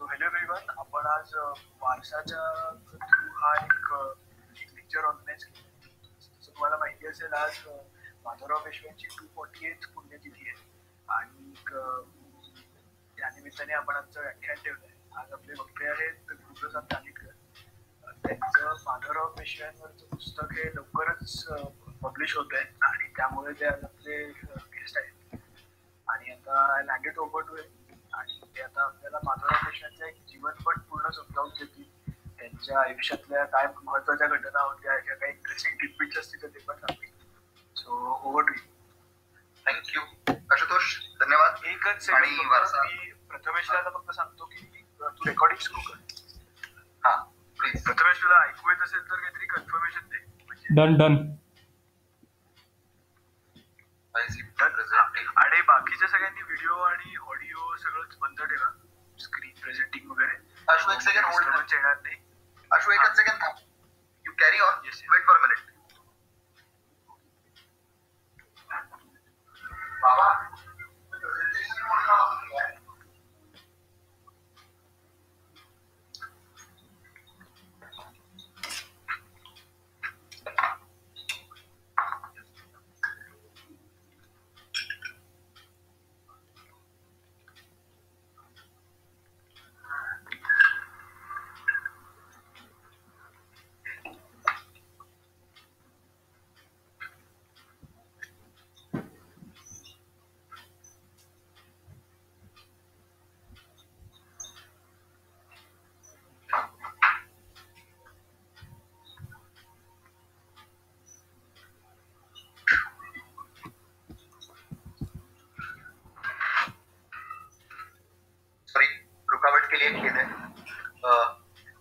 So hello everyone, आपण आज वारसाच्या through हा एक लेक्चर ऑर्गनाईज केला. जसं तुम्हाला माहिती असेल, आज माधवराव पेशव्यांची 248 पुण्यतिथी आहे आणि त्या निमित्ताने आपण आमचं व्याख्यान ठेवलंय. आज आपले वक्ते आहेत गुरुप्रसाद कानिटकर. त्यांचं माधवराव पेशव्यांवरचं पुस्तक हे लवकरच पब्लिश होत आहे आणि त्यामुळे ते आज आपले गेस्ट आहेत. आणि आता लँडेड ओव्हर टू आणि ते आता आपल्याला माधवराव पेशव्यांचा एक जीवनपट पूर्ण समजावून देतील. त्यांच्या आयुष्यातल्या काय महत्वाच्या घटना होत्या किंवा काही इंटरेस्टिंग टिपबिट्स असतील तर ते पण सांगतील. So over to. Thank you Ashutosh, धन्यवाद. एकच मी प्रथमेशला फक्त सांगतो की तू रेकॉर्डिंग सुरू कर. हा प्लीज. प्रथमेश, तुला ऐकू येत असेल तर काहीतरी कन्फर्मेशन दे. Done done. आणि बाकीच्या सगळ्यांनी व्हिडिओ आणि ऑडिओ सगळंच बंद ठेवा, स्क्रीन प्रेझेंटिंग वगैरे. आशु एक सेकंड होल्ड. येणार नाही. आशु एकच सेकंड थांब. You carry on. Wait for a minute. बाबा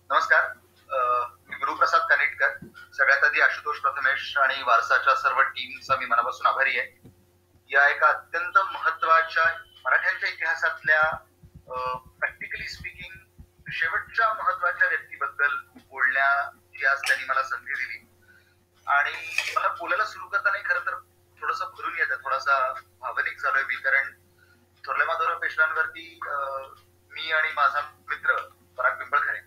नमस्कार. मी गुरुप्रसाद कानिटकर. सगळ्यात आधी आशुतोष, प्रथमेश आणि वारसाच्या सर्व टीमचा मी मनापासून आभारी आहे. या एका अत्यंत महत्वाच्या मराठ्यांच्या इतिहासातल्या प्रॅक्टिकली स्पीकिंग शेवटच्या महत्वाच्या व्यक्तीबद्दल बोलण्याची आज त्यांनी मला संधी दिली. आणि मला बोलायला सुरू करताना खरं तर थोडंसं भरून येतं, थोडासा भावनिक झालोय मी. कारण थोरल्या माधवराव पेशव्यांवरती मी आणि माझा मित्र पराग पिंपळखरे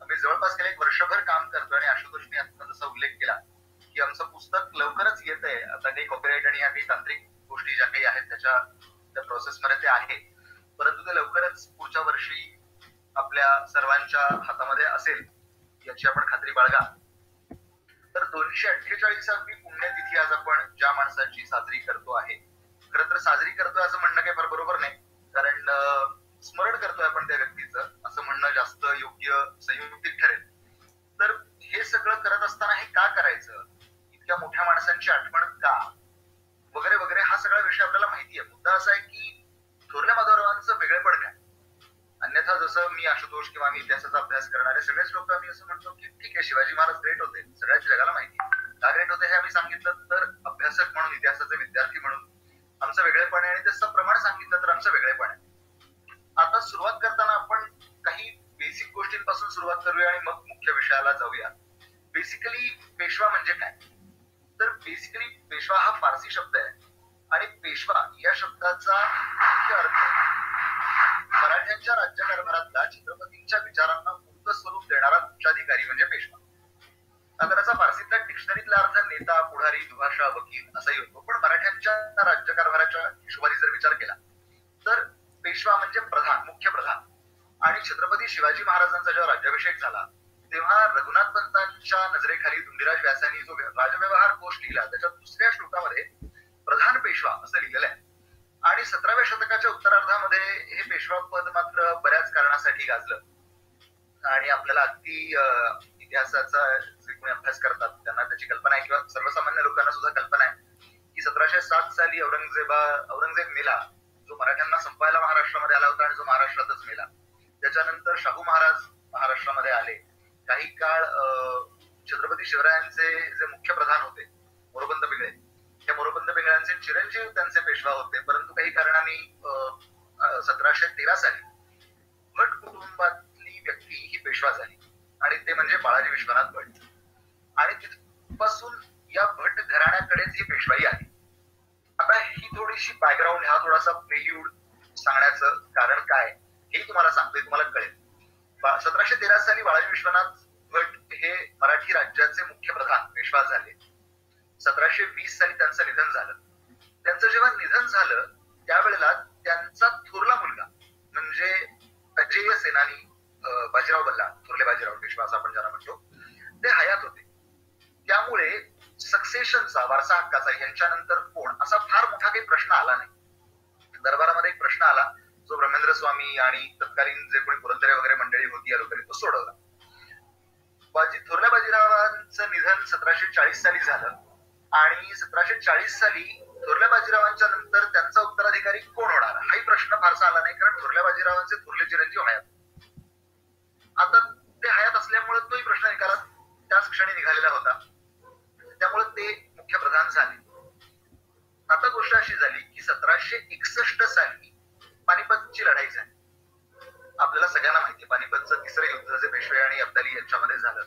आम्ही जवळपास गेले 1 वर्षभर काम करतो. आणि आशुतोषने आता जसा उल्लेख केला की आमचं पुस्तक लवकरच येत आहे. आता काही कॉपीराईट आणि या काही तांत्रिक गोष्टी ज्या काही आहेत त्या प्रोसेसमध्ये ते आहे, परंतु ते लवकरच पुढच्या वर्षी आपल्या सर्वांच्या हातामध्ये असेल याची आपण खात्री बाळगा. तर 248वी पुण्यतिथी आज आपण ज्या माणसाची साजरी करतो आहे, खरं तर साजरी करतोय असं म्हणणं काही फार बरोबर नाही, कारण स्मरण करतोय आपण त्या व्यक्तीचं असं म्हणणं जास्त योग्य संयुक्तिक ठरेल. तर हे सगळं करत असताना हे का करायचं, इतक्या मोठ्या माणसांची आठवण का, वगैरे वगैरे हा सगळा विषय आपल्याला माहिती आहे. मुद्दा असा आहे की थोरल्या माधवरावांचं वेगळेपण काय. अन्यथा जसं मी, आशुतोष किंवा मी इतिहासाचा अभ्यास करणारे सगळेच लोक आम्ही असं म्हणतो की ठीक आहे, शिवाजी महाराज ग्रेट होते, सगळ्याच जगाला माहिती. का ग्रेट होते हे आम्ही सांगितलं तर अभ्यासक म्हणून, इतिहासाचे विद्यार्थी म्हणून आमचं वेगळेपण आहे. आणि त्याचं प्रमाण सांगितलं तर आमचं वेगळेपण आहे. आता सुरुवात करताना आपण काही बेसिक गोष्टींपासून सुरुवात करूया आणि मग मुख्य विषयाला जाऊया. बेसिकली पेशवा म्हणजे काय. तर बेसिकली पेशवा हा फारसी शब्द आहे आणि पेशवा या शब्दाचा मुख्य अर्थ मराठ्यांच्या राज्यकारभारातला छत्रपतींच्या विचारांना मूर्त स्वरूप देणारा उच्चाधिकारी म्हणजे पेशवा. आता त्याचा फारसीतला डिक्शनरीतला अर्थ नेता, पुढारी, दुभाषा, वकील असाही होतो. पण मराठ्यांच्या राज्यकारभाराच्या हिशोबाने जर विचार केला तर पेशवा म्हणजे प्रधान, मुख्य प्रधान. आणि छत्रपती शिवाजी महाराजांचा जेव्हा राज्याभिषेक झाला तेव्हा रघुनाथ पंतांच्या नजरेखाली धुंडीराज व्यासांनी जो राजव्यवहार कोश लिहिला त्याच्या 2ऱ्या श्लोकामध्ये प्रधान पेशवा असं लिहिलेलं आहे. आणि 17व्या शतकाच्या उत्तरार्धामध्ये हे पेशवा पद मात्र बऱ्याच कारणासाठी गाजलं. आणि आपल्याला अगदी इतिहासाचा जे कोणी अभ्यास करतात त्यांना त्याची कल्पना आहे, किंवा सर्वसामान्य लोकांना सुद्धा कल्पना आहे की 1707 साली औरंगजेब मेला, जो मराठ्यांना संपवायला महाराष्ट्रामध्ये आला होता आणि जो महाराष्ट्रातच मेला. त्याच्यानंतर शाहू महाराज महाराष्ट्रामध्ये आले. काही काळ छत्रपती शिवरायांचे जे मुख्य प्रधान होते मोरोपंत पिंगळे, त्या मोरोपंत पिंगळ्यांचे चिरंजीव त्यांचे पेशवा होते. परंतु काही कारणाने 1713 साली भट कुटुंबातली व्यक्ती ही पेशवा झाली आणि ते म्हणजे बाळाजी विश्वनाथ भट. आणि तिथपासून या भट घराण्याकडेच ही पेशवाई आली. आता ही थोडीशी बॅकग्राऊंड, हा थोडासा प्रिल्यूड सांगण्याचं कारण काय हे तुम्हाला सांगतोय, तुम्हाला कळेल. 1713 साली बाळाजी विश्वनाथ भट हे मराठी राज्याचे मुख्य प्रधान पेशवा झाले. 1720 साली त्यांचं निधन झालं. त्यांचं जेव्हा निधन झालं त्यावेळेला त्यांचा थोरला मुलगा म्हणजे अजेय सेनानी बाजीराव बल्लाळ, थोरले बाजीराव पेशवा असं आपण ज्याला म्हणतो, ते हयात होते. त्यामुळे सक्सेशनचा, वारसा हक्काचा यांच्यानंतर कोण असा फार मोठा काही प्रश्न आला नाही. दरबारामध्ये एक प्रश्न आला जो ब्रह्मेंद्र स्वामी आणि तत्कालीन जे कोणी पुरंदरे वगैरे मंडळी होती या लोकांनी तो सोडवला. थोरल्या बाजीरावांचं निधन 1740 साली झालं आणि 1740 साली थोरल्या बाजीरावांच्या नंतर त्यांचा उत्तराधिकारी कोण होणार हाही प्रश्न फारसा आला नाही, कारण थोरल्या बाजीरावांचे थोरले चिरंजीव हयात. आता ते हयात असल्यामुळे तोही प्रश्न निकालात त्याच क्षणी निघालेला होता, त्यामुळे ते मुख्य प्रधान झाले. आता गोष्ट अशी झाली की 1761 साली पानिपतची लढाई झाली. आपल्याला सगळ्यांना माहिती आहे पानिपतचं तिसरं युद्ध जे पेशवे आणि अब्दाली यांच्यामध्ये झालं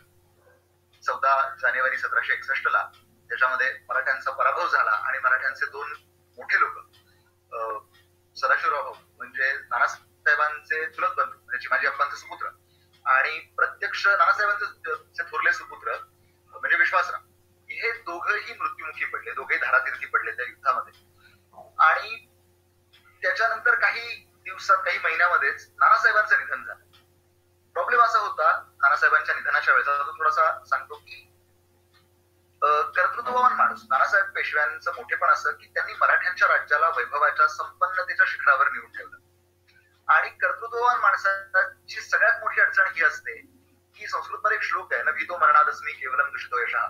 14 जानेवारी 1761 ला. त्याच्यामध्ये मराठ्यांचा पराभव झाला आणि मराठ्यांचे दोन मोठे लोक सदाशिवराव म्हणजे नानासाहेबांचे चुलत बंधू म्हणजे चिमाजी अप्पांचे सुपुत्र आणि प्रत्यक्ष नानासाहेबांचे थोरले सुपुत्र म्हणजे विश्वासराव, हे दोघंही मृत्युमुखी पडले, दोघेही धारातीर्थी पडले त्या युद्धामध्ये. आणि त्याच्यानंतर काही दिवसात, काही महिन्यामध्येच नानासाहेबांचं निधन झालं. प्रॉब्लेम असा होता नानासाहेबांच्या निधनाच्या वेळेचा, तो थोडासा सांगतो की कर्तृत्ववान माणूस नानासाहेब पेशव्यांचं मोठेपण असं की त्यांनी मराठ्यांच्या राज्याला वैभवाच्या संपन्नतेच्या शिखरावर नेऊन ठेवलं. आणि कर्तृत्ववान माणसाची सगळ्यात मोठी अडचण ही असते की संस्कृतमध्ये एक श्लोक आहे ना, वितो मरणादस्मी केवलम दुषितो यशः.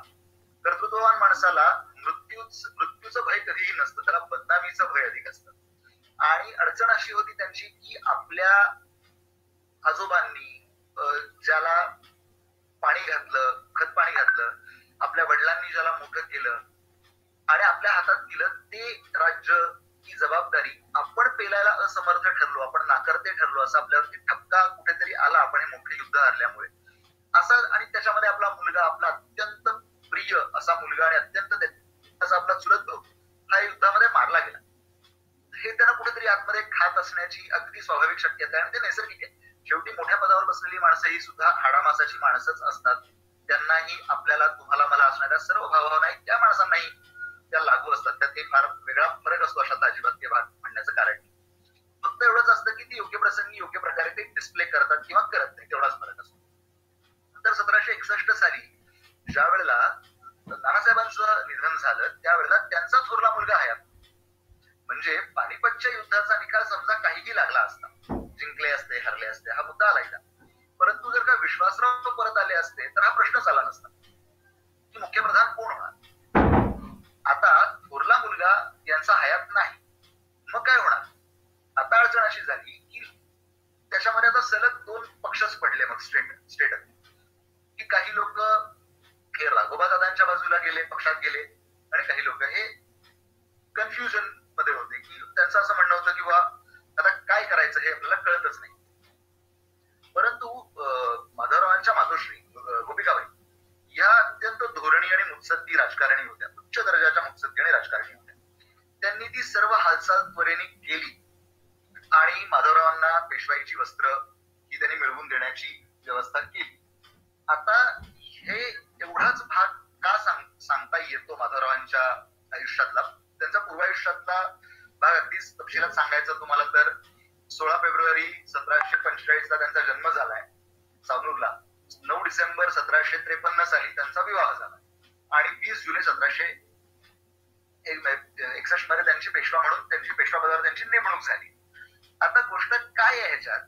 कर्तृत्ववान माणसाला मृत्यूचं भय कधीही नसतं, त्याला बदनामीचं भय अधिक असतं. आणि अडचण अशी होती त्यांची की आपल्या आजोबांनी ज्याला पाणी घातलं, खत पाणी घातलं, आपल्या वडिलांनी ज्याला मोठं केलं आणि आपल्या हातात दिलं, ते राज्य, ही जबाबदारी आपण पेलायला असमर्थ ठरलो, आपण नाकर्ते ठरलो, असं आपल्यावरती ठपका कुठेतरी आला आपण हे मोठे युद्ध हरल्यामुळे असा. आणि त्याच्यामध्ये आपला मुलगा, आपला अत्यंत प्रिय असा मुलगा आणि अत्यंत त्याचा आपला चुलत भाऊ हा युद्धामध्ये मारला गेला. हे त्यांना कुठेतरी आतमध्ये खात असण्याची अगदी स्वाभाविक शक्यता आहे आणि ते नैसर्गिक आहे. शेवटी मोठ्या पदावर बसलेली माणसं ही सुद्धा हाडामासाची माणसंच असतात. त्यांनाही आपल्याला, तुम्हाला, मला असणाऱ्या सर्व भावना त्या माणसांनाही त्या लागू असतात. त्यात काही फार वेगळा फरक असतो अशात अजिबात ते भाग म्हणण्याचं कारण नाही. फक्त एवढंच असतं की ती योग्य प्रसंगी योग्य प्रकारे ते डिस्प्ले करतात किंवा करत नाही, तेवढाच फरक असतो. नंतर 1761 साली ज्या वेळेला नानासाहेबांचं निधन झालं त्यावेळेला त्यांचा थोरला मुलगा हयात. म्हणजे पानिपतच्या युद्धाचा निकाल समजा काहीही लागला असता, जिंकले असते, हरले असते, हा मुद्दा आलाय. परंतु जर का विश्वासराव परत आले असते तर हा प्रश्नच आला नसता की मुख्यप्रधान कोण होणार. आता थोरला मुलगा यांचा हयात नाही, मग काय होणार. आता अडचण अशी झाली की त्याच्यामध्ये आता सलग दोन पक्षच पडले मग स्टेट की काही लोक हे राघोबा दादांच्या बाजूला गेले, पक्षात गेले, आणि काही लोक हे कन्फ्युजन मध्ये होते की त्यांचं असं म्हणणं होतं की आता काय करायचं हे आपल्याला कळतच नाही. परंतु माधवरावांच्या मातोश्री गोपिकाबाई या अत्यंत धोरणी आणि मुत्सद्दी राजकारणी होत्या, उच्च दर्जाच्या मुत्सद्दी आणि राजकारणी होत्या. त्यांनी ती सर्व हालचाल त्वरेने केली आणि माधवरावांना पेशवाईची वस्त्र ही त्यांनी मिळवून देण्याची व्यवस्था केली. आता हे एवढाच भाग का सांगता येतो माधवरावांच्या आयुष्यातला, त्यांचा पूर्वायुष्यातला भाग अगदीच तपशिलात सांगायचं तुम्हाला तर 16 फेब्रुवारी 1745 ला त्यांचा जन्म झालाय सावनूरला. 9 डिसेंबर 1753 साली त्यांचा विवाह झाला आणि 20 जुलै 1761 मध्ये त्यांची पेशवा म्हणून त्यांची पेशवा पदावर त्यांची नेमणूक झाली. आता गोष्ट काय आहे ह्याच्यात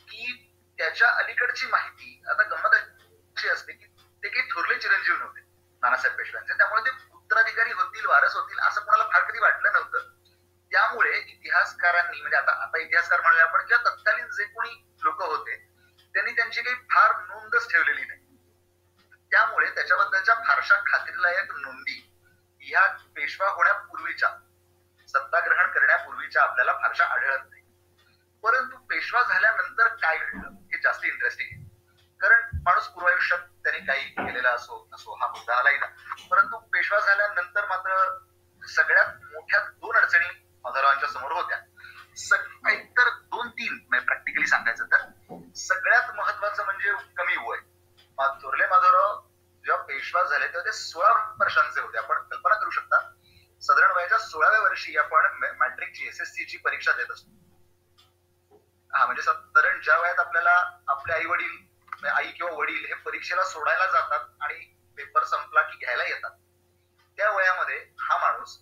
की त्याच्या अलीकडची माहिती आता गंमत अशी असते की ते काही थोरले चिरंजीव नव्हते नानासाहेब पेशव्यांचे, त्यामुळे ते उत्तराधिकारी होतील, वारस होतील असं कोणाला फार कधी वाटलं नव्हतं. त्यामुळे इतिहासकारांनी, म्हणजे आता इतिहासकार म्हणूया आपण, किंवा तत्कालीन जे कोणी लोक होते त्यांनी त्यांची काही फार नोंदच ठेवलेली नाही. त्यामुळे त्याच्याबद्दलच्या फारशा खात्रीलायक नोंदी ह्या पेशवा होण्यापूर्वीच्या, सत्ताग्रहण करण्यापूर्वीच्या आपल्याला फारशा आढळत नाही. परंतु पेशवा झाल्यानंतर काय घडलं हे जास्त इंटरेस्टिंग आहे, कारण माणूस पूर्वायुष्यात त्यांनी काही केलेला असो हा मुद्दा आलाही ना. परंतु पेशवा झाल्यानंतर मात्र सगळ्यात मोठ्या दोन अडचणी माधवरावांच्या समोर होत्या. एकतर 2-3 प्रॅक्टिकली सांगायचं तर सगळ्यात महत्वाचं म्हणजे म्हणजे कमी वय. थोरले माधवराव जेव्हा पेशवा झाले तेव्हा ते 16 वर्षांचे होते. आपण कल्पना करू शकता, साधारण वयाच्या 16व्या वर्षी आपण मॅट्रिकची SSC ची परीक्षा देत असतो. म्हणजे साधारण ज्या वयात आपल्याला आपले आई वडील, आई किंवा वडील हे परीक्षेला सोडायला जातात आणि पेपर संपला की घ्यायला येतात, त्या वयामध्ये हा माणूस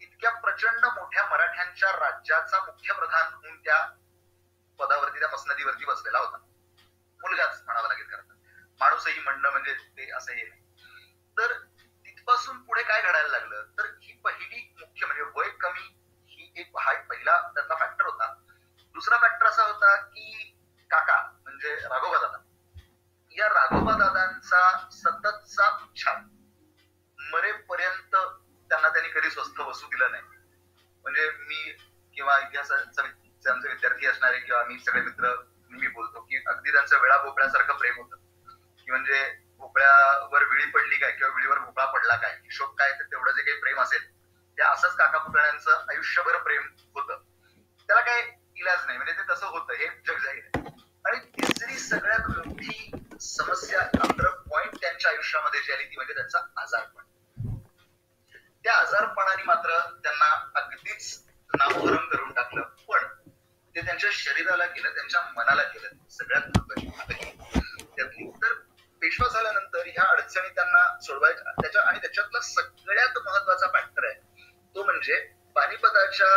इतक्या प्रचंड मोठ्या मराठ्यांच्या राज्याचा मुख्य प्रधान होऊन त्या पदावरती, त्या मसनदीवरती बसलेला होता. मुलगाच म्हणावा लागेल, खरं माणूसही म्हणणं म्हणजे ते असं हे नाही. तर तिथपासून पुढे काय घडायला लागलं, तर ही पहिली मुख्य म्हणजे वय कमी ही हा पहिला त्याचा फॅक्टर होता. दुसरा फॅक्टर असा होता की काका म्हणजे राघोबा दादा, या राघोबा दादांचा सततचा उच्छाद मरेपर्यंत त्यांना त्यांनी कधी स्वस्थ बसू दिलं नाही. म्हणजे मी किंवा इतिहासाचे आमचे विद्यार्थी असणारे किंवा आम्ही सगळे मित्र मी बोलतो की अगदी त्यांचं वेळा भोपळ्यासारखं प्रेम होतं, की म्हणजे भोपळ्यावर विळी पडली काय किंवा विळीवर भोपळा पडला काय, हिशोब काय, तर तेवढं जे काही प्रेम असेल ते असंच काका पुतण्यांचं आयुष्यभर प्रेम होतं. त्याला काय इलाज नाही, म्हणजे ते तसं होतं, हे जग जाहीर आहे. आणि तिसरी सगळ्यात मोठी समस्या पॉइंट त्यांच्या आयुष्यामध्ये जी आली ती म्हणजे त्यांचा आजारपण. त्या आजारपणाने मात्र त्यांना अगदीच नामोहरम करून टाकलं, पण ते त्यांच्या शरीराला केलं, त्यांच्या मनाला केलं. सगळ्यात महत्वाची त्यातली तर पेशवा झाल्यानंतर ह्या अडचणी त्यांना सोडवायच्या, त्याच्यातला सगळ्यात महत्वाचा फॅक्टर आहे तो म्हणजे पानिपताच्या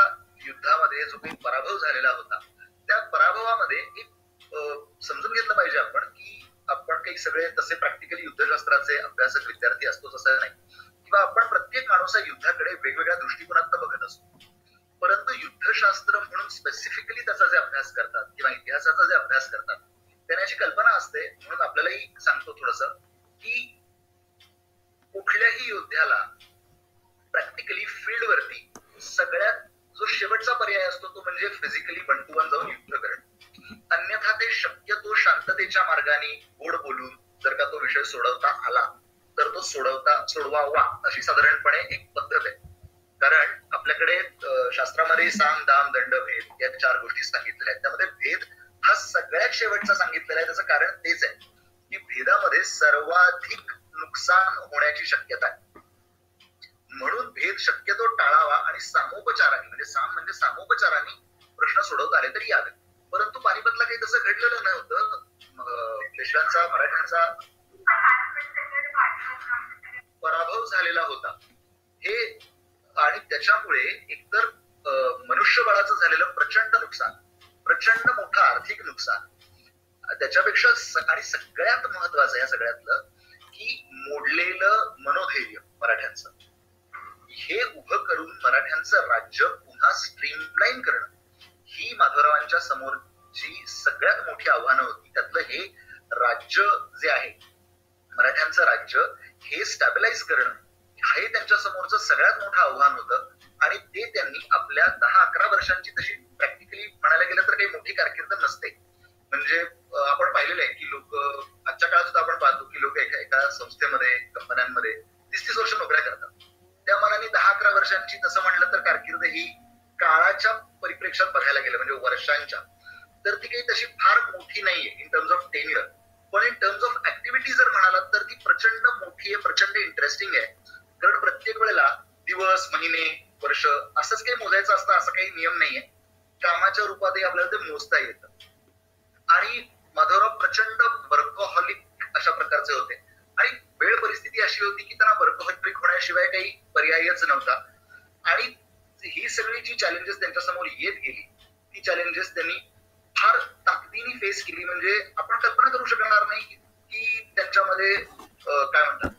युद्धामध्ये जो काही पराभव झालेला होता, त्या पराभवामध्ये एक समजून घेतलं पाहिजे आपण की आपण काही सगळे तसे प्रॅक्टिकली युद्धशास्त्राचे अभ्यासक विद्यार्थी असतो तसं नाही, किंवा आपण प्रत्येक माणूस युद्धाकडे वेगवेगळ्या दृष्टिकोनात बघत असतो. परंतु युद्धशास्त्र म्हणून स्पेसिफिकली त्याचा जे अभ्यास करतात किंवा इतिहासाचा जे अभ्यास करतात त्याची कल्पना असते. म्हणून आपल्यालाही सांगतो थोडस की कुठल्याही योद्ध्याला प्रॅक्टिकली फील्डवरती सगळ्यात जो शेवटचा पर्याय असतो तो म्हणजे फिजिकली 1 to 1 जाऊन युद्ध करणं. अन्यथा ते शक्यतो शांततेच्या मार्गाने गोड बोलून जर का तो विषय सोडवता आला तर तो सोडवावा अशी साधारणपणे एक पद्धत आहे. कारण आपल्याकडे शास्त्रामध्ये साम दाम दंड भेद या 4 गोष्टी सांगितलेल्या आहेत. त्यामध्ये भेद हा सगळ्यात शेवटचा सांगितलेला आहे. त्याचं कारण तेच आहे की भेदामध्ये सर्वाधिक नुकसान होण्याची शक्यता आहे. म्हणून भेद शक्यतो टाळावा आणि सामोपचाराने, म्हणजे साम म्हणजे सामोपचाराने प्रश्न सोडवता आले तरी यावे. परंतु पानिपतला काही तसं घडलेलं नव्हतं. पेशव्यांचा मराठ्यांचा पराभव झालेला होता हे, आणि त्याच्यामुळे एकतर मनुष्यबळाचं झालेलं प्रचंड नुकसान, प्रचंड मोठं आर्थिक नुकसान, त्याच्यापेक्षा आणि सगळ्यात महत्वाचं या सगळ्यातलं की मोडलेलं मनोधैर्य मराठ्यांचं, हे उभं करून मराठ्यांचं राज्य पुन्हा स्ट्रीमलाईन करणं ही माधवरावांच्या समोरची सगळ्यात मोठी आव्हानं होती. त्यातलं हे राज्य जे आहे मराठ्यांचं राज्य हे स्टॅबिलाइज करणं हे त्यांच्या समोरचं सगळ्यात मोठं आव्हान होतं. आणि ते त्यांनी आपल्या 10-11 वर्षांची तशी प्रॅक्टिकली म्हणायला गेलं तर काही मोठी कारकीर्द नसते. म्हणजे आपण पाहिलेलं आहे की लोक आजच्या काळात सुद्धा आपण पाहतो की लोक एका संस्थेमध्ये कंपन्यांमध्ये 30-30 वर्ष नोकऱ्या करतात. त्या मनाने 10-11 वर्षांची तसं म्हणलं तर कारकीर्द ही काळाच्या परिप्रेक्षात बघायला गेलं म्हणजे वर्षांच्या तर ती काही तशी फार मोठी नाहीये इन टर्म्स ऑफ टेन्युअर. पण इन टर्म्स ऑफ ऍक्टिव्हिटी जर म्हणालात तर ती प्रचंड मोठी आहे, प्रचंड इंटरेस्टिंग आहे. कारण प्रत्येक वेळेला दिवस, महिने, वर्ष असंच काही मोजायचं असतं असं काही नियम नाहीये. कामाच्या रूपातही आपल्याला ते मोजता येतं. आणि माधवराव प्रचंड वर्कहॉलिक अशा प्रकारचे होते आणि वेळ परिस्थिती अशी होती की त्यांना वर्कहॉलिक होण्याशिवाय काही पर्यायच नव्हता. आणि ही सगळी जी चॅलेंजेस त्यांच्या समोर येत गेली ती चॅलेंजेस त्यांनी फार ताकदीने फेस केली. म्हणजे आपण कल्पना करू शकणार नाही की त्यांच्यामध्ये काय म्हणतात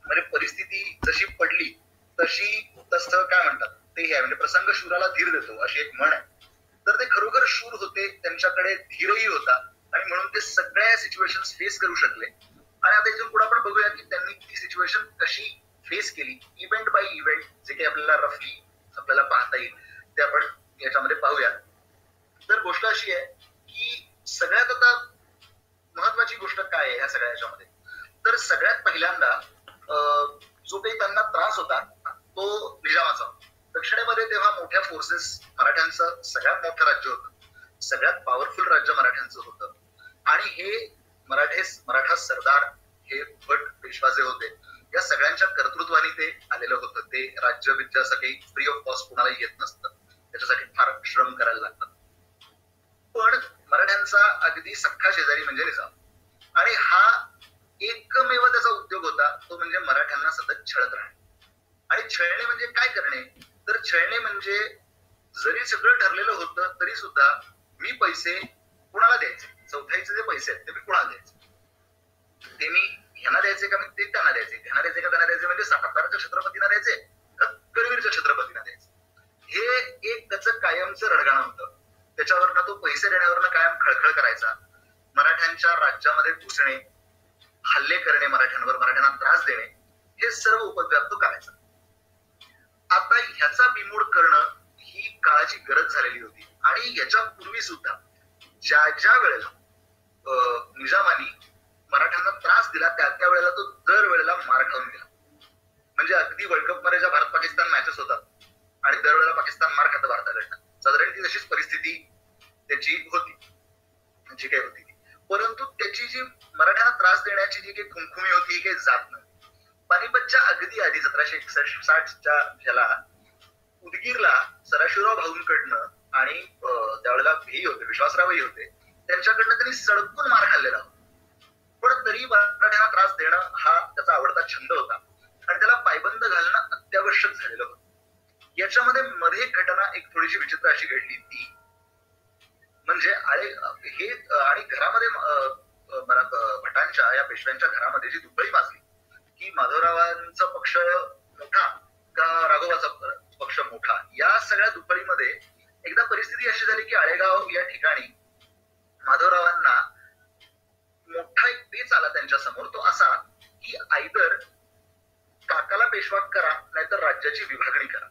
म्हणजे परिस्थिती जशी पडली तसं काय म्हणतात ते हे म्हणजे प्रसंग शूराला धीर देतो अशी एक म्हण आहे. तर ते खरोखर शूर होते, त्यांच्याकडे धीरही होता आणि म्हणून ते सगळ्या सिच्युएशन फेस करू शकले. आणि आता इथून पुढे आपण बघूया की त्यांनी ती सिच्युएशन कशी फेस केली इव्हेंट बाय इव्हेंट, जे काही आपल्याला रफली आपल्याला पाहता येईल ते आपण याच्यामध्ये पाहूया. तर गोष्ट अशी आहे की सगळ्यात आता महत्वाची गोष्ट काय आहे ह्या सगळ्या याच्यामध्ये, तर सगळ्यात पहिल्यांदा जो काही त्यांना त्रास होता तो निजामाचा. दक्षिणेमध्ये तेव्हा मोठ्या फोर्सेस, मराठ्यांचं सगळ्यात मोठं राज्य होतं, सगळ्यात पॉवरफुल राज्य मराठ्यांचं होतं. आणि हे मराठा सरदार हे भट पेशवा जे होते या सगळ्यांच्या कर्तृत्वाने ते आलेलं होतं. ते राज्य विद्या असं काही फ्री ऑफ कॉस्ट कोणाला येत नसतं, त्याच्यासाठी फार श्रम करायला लागतात. पण मराठ्यांचा अगदी सख्खा शेजारी म्हणजे निजाम आणि हा एकमेव त्याचा उद्योग होता तो म्हणजे मराठ्यांना सतत छळत राहणे. आणि छळणे म्हणजे काय करणे, तर छळणे म्हणजे जरी सगळं ठरलेलं होतं तरी सुद्धा मी पैसे कुणाला द्यायचे, चौथाईचे जे पैसे आहेत ते मी कुणाला द्यायचे, ते मी ह्यांना द्यायचे का मी ते त्यांना द्यायचे, ह्यांना द्यायचे का त्यांना द्यायचे, म्हणजे सातारच्या छत्रपतींना द्यायचे का करवीरच्या छत्रपतींना द्यायचे. हे एक त्याचं कायमचं रडगाणं होतं. त्याच्यावरनं तो पैसे देण्यावरनं कायम खळखळ करायचा. मराठ्यांच्या राज्यामध्ये घुसणे, हल्ले करणे मराठ्यांवर, मराठ्यांना त्रास देणे, हे सर्व उपद्व्याप तो करायचा. आता ह्याचा बिमोड करणं ही काळाची गरज झालेली होती. आणि याच्या पूर्वी सुद्धा ज्या वेळेला निजामानी मराठ्यांना त्रास दिला त्या वेळेला तो दर वेळेला मार खाऊन दिला. म्हणजे अगदी वर्ल्ड कप मध्ये ज्या भारत पाकिस्तान मॅचेस होतात आणि दरवेळेला पाकिस्तान मार खातं भारताकडनं, साधारण ती तशीच परिस्थिती त्याची होती जी काही होती ती. परंतु त्याची जी मराठ्यांना त्रास देण्याची जी काही खुमखुमी होती ही काही जात नाही. पानिपतच्या अगदी आधी 1760च्या ह्याला उदगीरला सदाशिवराव भाऊंकडनं आणि त्यावेळेला हेही होते, विश्वासरावही होते, त्यांच्याकडनं त्यांनी सडकून मार खाल्लेला होता. पण तरी मराठ्यांना त्रास देणं हा त्याचा आवडता छंद होता आणि त्याला पायबंद घालणं अत्यावश्यक झालेलं होतं. याच्यामध्ये मध्ये घटना एक थोडीशी विचित्र अशी घडली ती म्हणजे हे आणि घरामध्ये भटांच्या या पेशव्यांच्या घरामध्ये जी दुबळी माजली की माधवरावांचा पक्ष मोठा का राघोबाचा पक्ष मोठा, या सगळ्या दुबळीमध्ये एकदा परिस्थिती अशी झाली की आळेगाव या ठिकाणी माधवरावांना मोठा एक पेच आला त्यांच्या समोर. तो असा की आयदर काकाला पेशवा करा नाहीतर राज्याची विभागणी करा.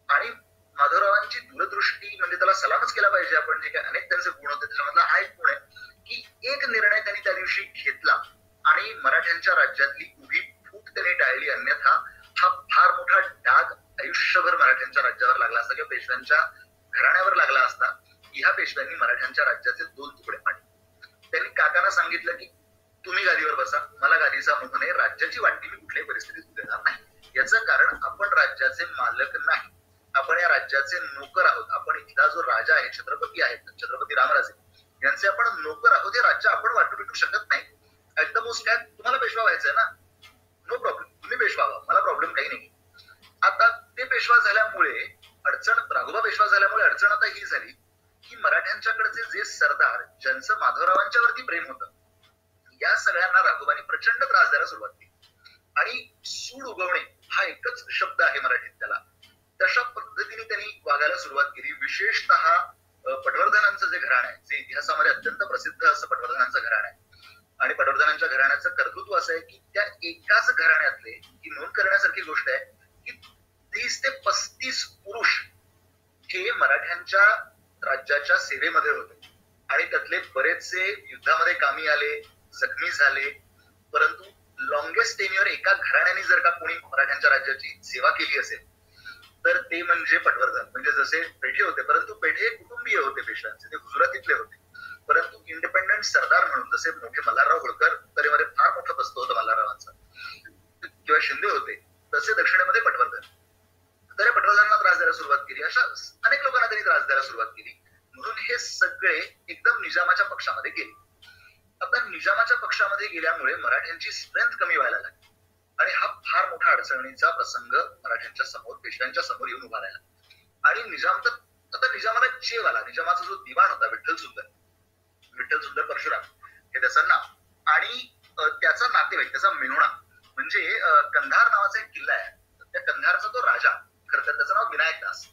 आणि माधवरावांची दूरदृष्टी म्हणजे त्याला सलामच केला पाहिजे आपण, जे काही अनेक त्यांचे गुण होते त्याच्यामधला हा एक गुण आहे की एक निर्णय त्यांनी त्या दिवशी घेतला आणि मराठ्यांच्या राज्यातली उभी फूट त्यांनी टाळली. अन्यथा हा फार मोठा डाग आयुष्यभर मराठ्यांच्या राज्यावर लागला असता किंवा पेशव्यांच्या घराण्यावर लागला असता. ह्या पेशव्यांनी मराठ्यांच्या राज्याचे 2 तुकडे पाडले. त्यांनी काकांना सांगितलं की तुम्ही गादीवर बसा, मला गादीचा मोह नाही, राज्याची वाटणी मी कुठल्याही परिस्थितीत देणार नाही. याचं कारण आपण राज्याचे मालक नाही, आपण या राज्याचे नोकर आहोत. आपण इथला जो राजा आहे, छत्रपती आहे, छत्रपती रामराजे यांचे आपण नोकर आहोत. हे राज्य आपण वाटू भेटू शकत नाही. ऍट द मोस्ट काय तुम्हाला पेशवा व्हायचंय ना, नो प्रॉब्लेम, तुम्ही पेशवा व्हा, मला प्रॉब्लेम काही नाही. आता ते पेशवा झाल्यामुळे राघोबा पेशवा झाल्यामुळे अडचण आता ही झाली की मराठ्यांच्याकडचे जे सरदार ज्यांचं माधवरावांच्यावरती प्रेम होतं, या सगळ्यांना राघोबांनी प्रचंड त्रास द्यायला सुरुवात केली. आणि सूड उगवणे हा एकच शब्द आहे मराठीत त्याला, तशा पद्धतीने त्यांनी वागायला सुरुवात केली. विशेषतः पटवर्धनांचं जे घराणं आहे, जे इतिहासामध्ये अत्यंत प्रसिद्ध असं पटवर्धनांचं घराणं आहे, आणि पटवर्धनांच्या घराण्याचं कर्तृत्व असं आहे की त्या एकाच घराण्यातले, ही नोंद करण्यासारखी गोष्ट आहे की 30 ते 35 पुरुष हे मराठ्यांच्या राज्याच्या सेवेमध्ये होते आणि त्यातले बरेचसे युद्धामध्ये कामी आले, जखमी झाले. परंतु लॉंगेस्ट टेन्युअर एका घराण्याने जर का कोणी मराठ्यांच्या राज्याची सेवा केली असेल तर ते म्हणजे पटवर्धन. म्हणजे जसे पेठे होते, परंतु पेठे कुटुंबीय होते पेशव्यांचे, ते गुजरातीतले होते, परंतु इंडिपेंडंट सरदार म्हणून जसे मोठे मल्हारराव होळकर उत्तरेमध्ये फार मोठं बसतो होतं मल्हाररावांचा, किंवा शिंदे होते, तसे दक्षिणेमध्ये पटवर्धन. तर या पटवर्धनांना त्रास द्यायला सुरुवात केली. अशा अनेक लोकांना त्यांनी त्रास द्यायला सुरुवात केली. म्हणून हे सगळे एकदम निजामाच्या पक्षामध्ये गेले. आता निजामाच्या पक्षामध्ये गेल्यामुळे मराठ्यांची स्ट्रेंथ कमी व्हायला लागली आणि हा फार मोठा अडचणीचा प्रसंग मराठ्यांच्या समोर, पेशव्यांच्या समोर येऊन उभा राहिला. आणि निजाम तर आता निजामाला चेव आला. निजामाचा जो दिवाण होता विठ्ठल सुंदर परशुराम हे त्याचं नाव, आणि त्याचा नातेवाईक, त्याचा मेहुणा म्हणजे कंधार नावाचा एक किल्ला आहे, त्या कंधारचा तो राजा, खरं तर त्याचं नाव विनायक दास.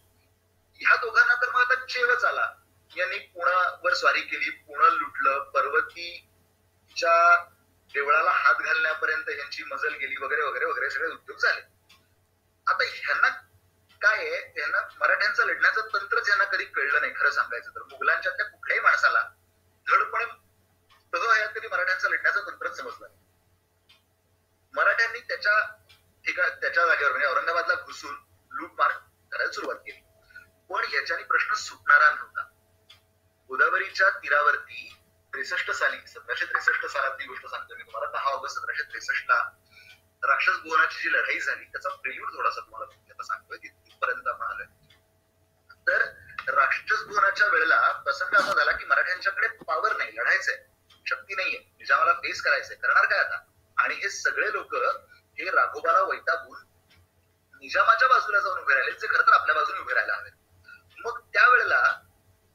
ह्या दोघांना तर मग आता चेवच आला. यांनी पुण्यावर स्वारी केली, पुणे लुटलं, पर्वतीच्या देवळाला हात घालण्यापर्यंत यांची मजल गेली, वगैरे वगैरे वगैरे सगळे उद्योग झाले. आता ह्यांना काय आहे, त्यांना मराठ्यांचं लढण्याचं तंत्रच यांना कधी कळलं नाही. खरं सांगायचं तर मुघलांच्या त्या कुठल्याही माणसाला धडपणे कधी मराठ्यांचं लढण्याचं तंत्रच समजलं नाही. मराठ्यांनी त्याच्या जागेवर म्हणजे औरंगाबादला घुसून लूटमार करायला सुरुवात केली. पण याच्याने प्रश्न सुटणारा नव्हता. गोदावरीच्या तीरावरती 1763 साली, 1763 सालातली गोष्ट सांगतो मी तुम्हाला. 10 ऑगस्ट 1763 ला राक्षस भुवनाची जी लढाई झाली त्याचा प्रिल्यूड थोडासा तुम्हाला आता सांगतोय, तिथपर्यंत आपण आलोय. तर राक्षस भुवनाच्या वेळेला प्रसंग असा झाला की मराठ्यांच्याकडे पॉवर नाही, लढायचंय, शक्ती नाहीये, निजामाला फेस करायचंय, करणार काय आता. आणि हे सगळे लोक हे राघोबाला वैतागून निजामाच्या बाजूला जाऊन उभे राहिले, जे खरं तर आपल्या बाजूने उभे राहायला हवे. मग त्यावेळेला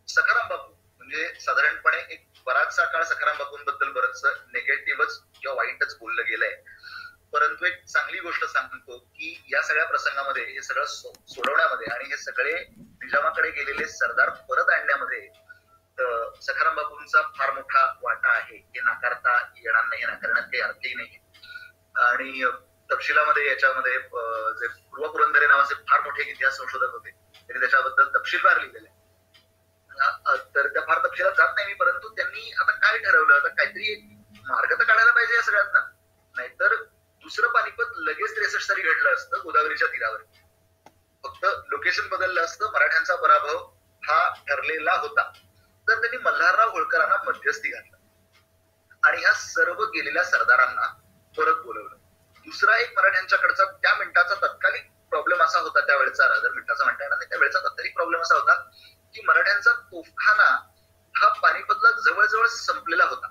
सखाराम बापू, म्हणजे साधारणपणे एक बराचसा काळ सखाराम बापूंबद्दल बरंच निगेटिव्हच किंवा वाईटच बोललं गेलंय, परंतु एक चांगली गोष्ट सांगतो की या सगळ्या प्रसंगामध्ये हे सगळं सोडवण्यामध्ये आणि हे सगळे निजामाकडे गेलेले सरदार परत आणण्यामध्ये सखाराम बापूंचा फार मोठा वाटा आहे, हे नाकारता येणार नाही, नाकारण्यात काही अर्थही नाही. आणि तपशिलामध्ये याच्यामध्ये जे पूर्व पुरंदरे नावाचे फार मोठे इतिहास संशोधक होते, त्यांनी त्याच्याबद्दल तपशीलवार लिहिलेले. तर त्या फार तपशिलात जात नाही मी, परंतु त्यांनी आता काय ठरवलं, आता काहीतरी एक मार्ग तर काढायला पाहिजे या सगळ्यांना, नाहीतर दुसरं पानिपत लगेच 63 साली घडलं असतं गोदावरीच्या तीरावर. फक्त लोकेशन बदललं असतं, मराठ्यांचा पराभव हा ठरलेला होता. तर त्यांनी मल्हारराव होळकरांना मध्यस्थी घातलं आणि ह्या सर्व गेलेल्या सरदारांना परत बोलवलं. दुसरा एक मराठ्यांच्याकडचा त्या मिनिटाचा तत्कालिक प्रॉब्लेम असा होता, त्यावेळेचा रादर मिनिटाचा म्हणता येणार नाही, त्यावेळेचा तत्कालिक प्रॉब्लेम असा होता की मराठ्यांचा तोफखाना हा पानिपतला जवळजवळ संपलेला होता.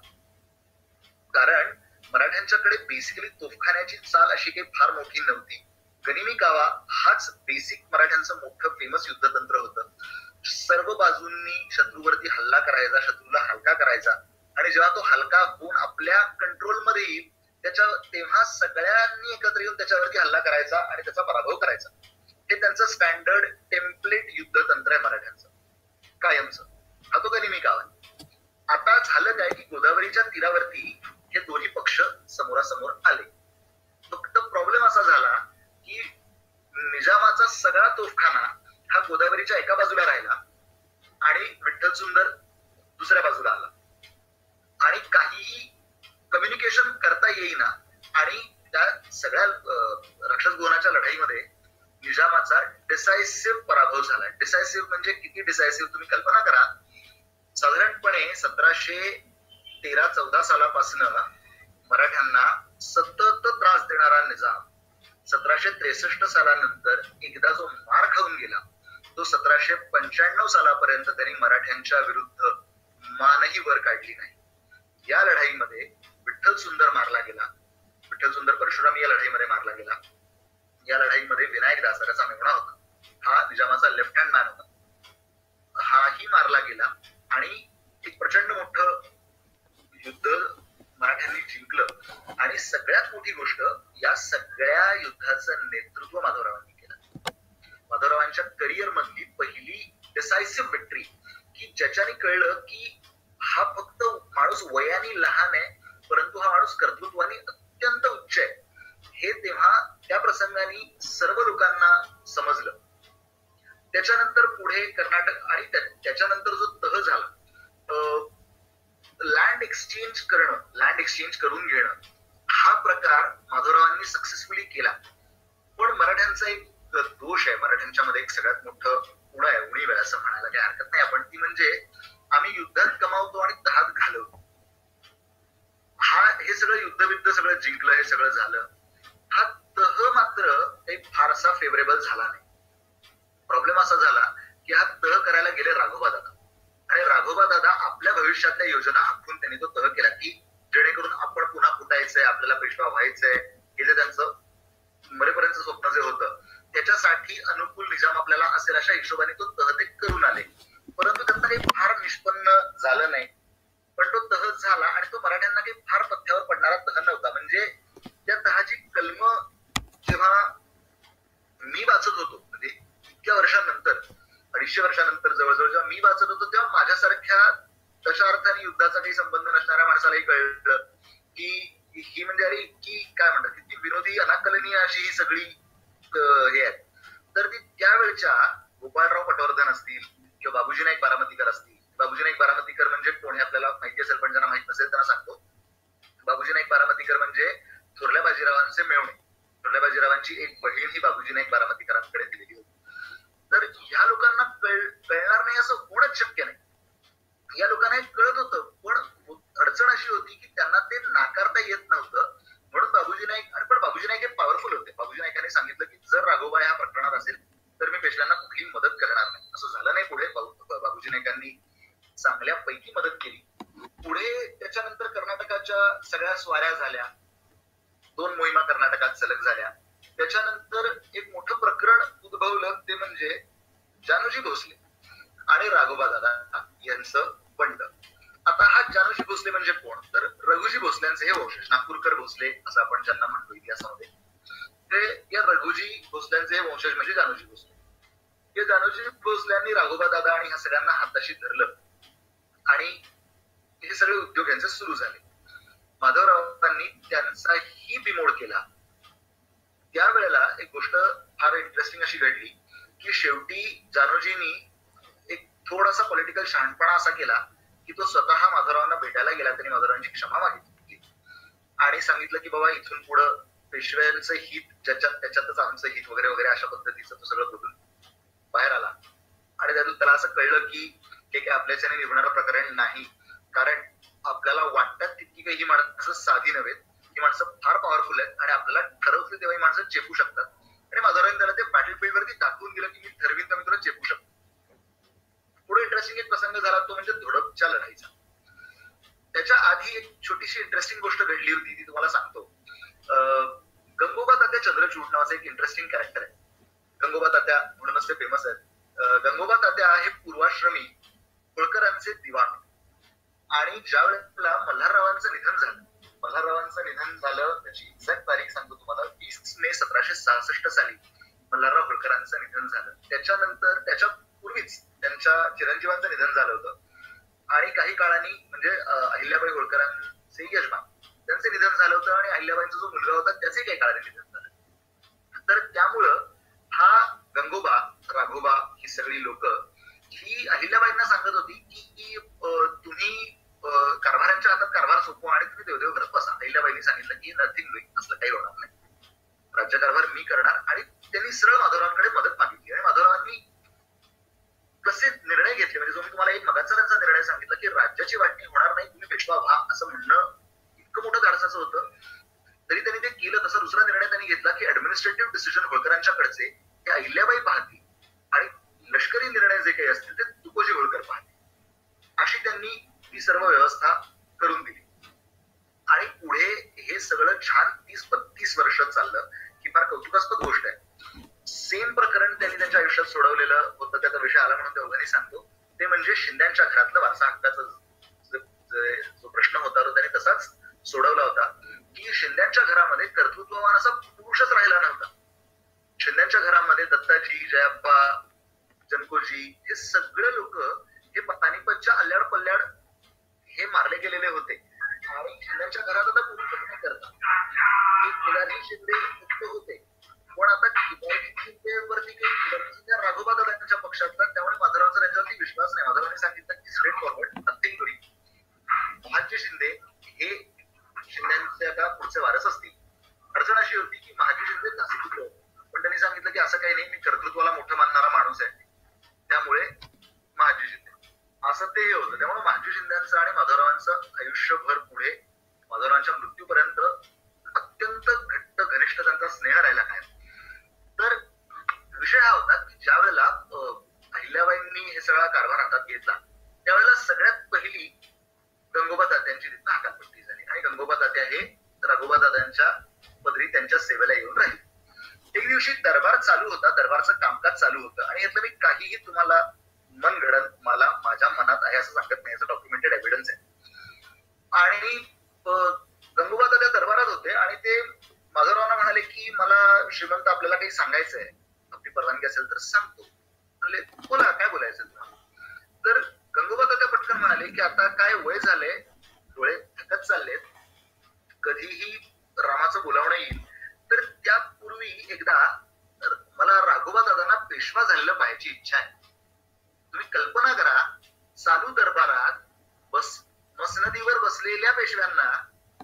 कारण मराठ्यांच्याकडे बेसिकली तोफखान्याची चाल अशी काही फार मोठी नव्हती. गनिमी कावा हाच बेसिक मराठ्यांचं मोठं फेमस युद्धतंत्र होतं. सर्व बाजूंनी शत्रूवरती हल्ला करायचा, शत्रूला हलका करायचा, आणि जेव्हा तो हलका होऊन आपल्या कंट्रोलमध्ये येईल तेव्हा सगळ्यांनी एकत्र येऊन त्याच्यावरती हल्ला करायचा आणि त्याचा पराभव करायचा. हे त्यांचं स्टँडर्ड टेम्पलेट युद्धतंत्र आहे मराठ्यांचं कायमचं. हा तो गनिमी कावा. आता झालं काय की गोदावरीच्या तीरावरती हे दोन्ही पक्ष समोरासमोर आले. फक्त प्रॉब्लेम असा झाला की निजामाचा सगळा तोफखाना हा गोदावरीच्या एका बाजूला राहिला आणि विठ्ठल सुंदर दुसऱ्या बाजूला आला, आणि काहीही कम्युनिकेशन करता येईना. आणि त्या सगळ्या राक्षस भुवनाच्या लढाईमध्ये निजामाचा डिसायसिव्ह पराभव झाला. डिसायसिव्ह म्हणजे किती डिसायसिव्ह तुम्ही कल्पना करा. साधारणपणे 1713-14 सालापासून मराठ्यांना सतत त्रास देणारा निजाम 1763 सालानंतर एकदा जो मार खाऊन गेला, तो 1795 सालापर्यंत त्यांनी मराठ्यांच्या विरुद्ध मानही वर काढली नाही. या लढाईमध्ये विठ्ठल सुंदर मारला गेला, विठ्ठल सुंदर परशुराम या लढाईमध्ये मारला गेला. या लढाईमध्ये विनायक दासाराचा मेहुणा होता, हा निजामाचा लेफ्ट हँड मॅन होता, हाही मारला गेला. आणि एक प्रचंड मोठं युद्ध मराठ्यांनी जिंकलं. आणि सगळ्यात मोठी गोष्ट, या सगळ्या युद्धाचं नेतृत्व माधवरावांनी केलं. माधवरावांच्या करिअर मधली पहिली डिसायसिव्ह विक्ट्री, की ज्याच्याने कळलं की हा फक्त माणूस वयाने लहान आहे, परंतु हा माणूस कर्तृत्वाने अत्यंत उच्च आहे, हे तेव्हा त्या प्रसंगाने सर्व लोकांना समजलं. त्याच्यानंतर पुढे कर्नाटक आणि त्याच्यानंतर जो तह झाला, लँड एक्सचेंज करणं, लँड एक्सचेंज करून घेणं, हा प्रकार माधवरावांनी सक्सेसफुली केला. पण मराठ्यांचा एक दोष आहे, मराठ्यांच्या मध्ये एक सगळ्यात मोठं उणं आहे, उणीव आहे असं म्हणायला काही हरकत नाही आपण, ती म्हणजे आम्ही युद्धात कमावतो आणि तहात घालवतो. हे सगळं युद्धविद्ध सगळं जिंकलं, हे सगळं झालं, हा तह मात्र एक फारसा फेवरेबल झाला नाही. प्रॉब्लेम असा झाला की हा तह करायला गेले राघोबा दादा, आणि राघोबा दादा आपल्या भविष्यातल्या योजना आखून त्यांनी तो तह केला की जेणेकरून आपण पुन्हा फुटायचंय, आपल्याला पेशवा व्हायचंय, हे जे त्यांचं मरेपर्यंत स्वप्न जे होतं त्याच्यासाठी अनुकूल निजाम आपल्याला असेल अशा हिशोबाने तो तह ते करून आले. परंतु त्यांना काही फार निष्पन्न झालं नाही. पण तो तह झाला आणि तो मराठ्यांना काही फार पथ्यावर पडणारा तह नव्हता. म्हणजे त्या तहाची कलम जेव्हा मी वाचत होतो, म्हणजे इतक्या वर्षांनंतर, 250 वर्षानंतर जवळजवळ जेव्हा मी वाचत होतो, तेव्हा माझ्यासारख्या तशा अर्थाने युद्धाचा काही संबंध नसणाऱ्या माणसालाही कळलं की ही म्हणजे अरे इतकी काय म्हणतात, किती विनोदी अनाकलनीय अशी ही सगळी हे आहेत. तर ती त्यावेळच्या गोपाळराव पटवर्धन असतील किंवा बाबूजी नाईक बारामतीकर असतील. बाबूजी नाईक बारामतीकर म्हणजे कोण हे आपल्याला माहिती असेल, पण ज्यांना माहित नसेल त्यांना सांगतो. बाबूजी नाईक बारामतीकर म्हणजे थोरल्या बाजीरावांचे मेहुणे. थोरल्या बाजीरावांची एक बहीण ही बाबूजी नाईक बारामतीकरांकडे दिलेली होती. तर ह्या लोकांना कळणार नाही असं होणंच शक्य नाही. या लोकांना हे कळत होतं, पण मदत केली. पुढे त्याच्यानंतर कर्नाटकाच्या सगळ्या स्वाऱ्या झाल्या, 2 मोहिमा कर्नाटकात सलग झाल्या. त्याच्यानंतर एक मोठं प्रकरण उद्भवलं, ते म्हणजे जानोजी भोसले आणि राघोबा दादा यांचं बंड. आता हा जानोजी भोसले म्हणजे कोण, तर रघुजी भोसल्यांचे हे वंशज, नागपूरकर भोसले असं आपण ज्यांना म्हणतो इतिहासामध्ये, ते या रघुजी भोसल्यांचे वंशज म्हणजे जानोजी भोसले. हे जानोजी भोसल्यांनी राघोबा दादा आणि ह्या सगळ्यांना हाताशी धरलं आणि हे सगळे उद्योग यांचे सुरू झाले. माधवरावांनी त्यांचाही बिमोड केला. त्यावेळेला एक गोष्ट फार इंटरेस्टिंग अशी घडली की शेवटी जानोजींनी एक थोडासा पॉलिटिकल शहाणपणा असा केला की तो स्वतः माधवरावांना भेटायला गेला. त्यांनी माधवरावांची क्षमा मागितली आणि सांगितलं की बाबा इथून पुढं पेशव्यांचं हित त्याच्यातच आमचं हित वगैरे वगैरे अशा पद्धतीचं तो सगळं बोलून बाहेर आला. आणि त्यातून त्याला असं कळलं की हे काही आपल्याच्याने निभणारं प्रकरण नाही, कारण आपल्याला वाटतात तितकी काही ही माणसं साधी नव्हेत, ही माणसं फार पॉवरफुल आहेत आणि आपल्याला ठरवलं तेव्हा ही माणसं चेपू शकतात. आणि माधवरावांनी त्याला ते बॅटल फील्ड वरती दाखवून दिलं की मी ठरवीन तर मी तुला चेपू शकतो. पुढे इंटरेस्टिंग एक प्रसंग झाला, तो म्हणजे धोडपच्या लढाईचा. त्याच्या आधी एक छोटीशी इंटरेस्टिंग गोष्ट घडली होती, ती तुम्हाला सांगतो. गंगोबा तात्या चंद्रचूड नावाचं एक इंटरेस्टिंग कॅरेक्टर आहे. गंगोबा तात्या म्हणूनच ते फेमस आहेत. गंगोबा तात्या हे पूर्वाश्रमी होळकरांचे दिवाण. आणि ज्या वेळेला मल्हाररावांचं निधन झालं, त्याची एक्झॅक्ट तारीख सांगतो तुम्हाला, 20 मे 1766 साली मल्हारराव होळकरांचं निधन झालं. त्याच्यानंतर त्याच्या पूर्वीच त्यांच्या चिरंजीवांचं निधन झालं होतं. आणि काही काळाने म्हणजे अहिल्याबाई होळकरांचे यजमान त्यांचे निधन झालं होतं आणि अहिल्याबाईंचा जो मुलगा होता त्याचे काही काळाने निधन झालं. तर त्यामुळं हा गंगोबा, राघोबा ही सगळी लोक ही अहिल्याबाईंना सांगत होती की तुम्ही कारभारांच्या हातात कारभार सोपवा आणि तुम्ही देवदेव करत बसा. अहिल्याबाईंनी सांगितलं की नथिंग डुईंग, असलं काही होणार नाही, राज्यकारभार मी करणार. आणि त्यांनी सरळ माधवरावांकडे मदत मागितली आणि माधवरावांनी कसे निर्णय घेतले, म्हणजे जो मी तुम्हाला एक मगाचा निर्णय सांगितला की राज्याची वाटणी होणार नाही, तुम्ही पेशवा व्हा, असं म्हणणं इतकं मोठं धाडसाचं होतं, तरी त्यांनी ते केलं. तसा दुसरा निर्णय त्यांनी घेतला की ऍडमिनिस्ट्रेटिव्ह डिसिजन होळकरांच्याकडचे ते अहिल्याबाई पाहतील आणि लष्करी निर्णय जे काही असतील ते तुकोजी होळकर पाहतील, अशी त्यांनी ती सर्व व्यवस्था करून दिली. आणि पुढे हे सगळं छान 30-32 वर्ष चाललं, ही फार कौतुकास्पद गोष्ट आहे. सेम प्रकरण त्यांनी त्यांच्या आयुष्यात सोडवलेलं होतं, त्याचा विषय आला म्हणून ते अवघणी सांगतो. ते म्हणजे शिंद्यांच्या घरातलं वारसा हक्काचा जो प्रश्न होता तो त्यांनी तसाच सोडवला होता की शिंद्यांच्या घरामध्ये कर्तृत्ववान असा पुरुषच राहिला नव्हता. शिंद्यांच्या घरामध्ये दत्ताजी, जयाप्पा, जनकोजी हे सगळे लोक हे पानिपतच्या अल्ल्याड पल्ल्याड हे मारले गेलेले होते. आणि शिंद्यांच्या घरात आता पुरुषच नाही करतात. केदारजी शिंदे मुक्त होते, पण आता केदारजी शिंदेवरती काही राघोबा दादांच्या पक्षातला, त्यामुळे माधवरावांचा त्यांच्यावरती विश्वास नाही. माधवरावांनी सांगितलं की straight forward nothing doing, Mahaji Shinde हे शिंद्यांचे आता पुढचे वारस असतील. अडचण अशी होती की महाजी शिंदे नाशिक होते, पण त्यांनी सांगितलं की असं काही नाही, मी कर्तृत्वाला मोठं मानणारा माणूस आहे, त्यामुळे महाजी शिंदे असं ते होतं. त्यामुळे महाजी शिंद्यांचं आणि माधवरावांचं आयुष्यभर पुढे माधवरावांच्या मृत्यूपर्यंत अत्यंत घट्ट घनिष्ठ त्यांचा स्नेह राहिला आहे. तर विषय हा होता की ज्या वेळेला अहिल्याबाईंनी हे सगळा कारभार हातात घेतला, त्यावेळेला सगळ्यात पहिली गंगोबा तात्यांची तिथं हकालपट्टी झाली आणि गंगोबा तात्या हे राघोबा दादांच्या पदरी त्यांच्या सेवेला येऊन राहिले. एक दिवशी दरबार चालू होता, दरबारचं कामकाज चालू होतं आणि यातलं मी काहीही तुम्हाला मन घडत मला माझ्या मनात आहे असं सांगत नाही, याचं डॉक्युमेंटेड एव्हिडन्स आहे. आणि गंगोबा दादा दरबारात होते आणि ते माधवरावांना म्हणाले की मला श्रीमंत आपल्याला काही सांगायचं आहे, आपली परवानगी असेल तर सांगतो. म्हणले बोला, काय बोलायचं तुम्हाला. तर गंगोबा दादा पटकन म्हणाले की आता काय वय झालंय, डोळे थकत चाललेत, कधीही रामाचं बोलावणं येईल, तर त्यापूर्वी एकदा मला राघोबा दादांना पेशवा झालेलं पाहायची इच्छा आहे. तुम्ही कल्पना करा, चालू दरबारात मसनदीवर बसलेल्या पेशव्यांना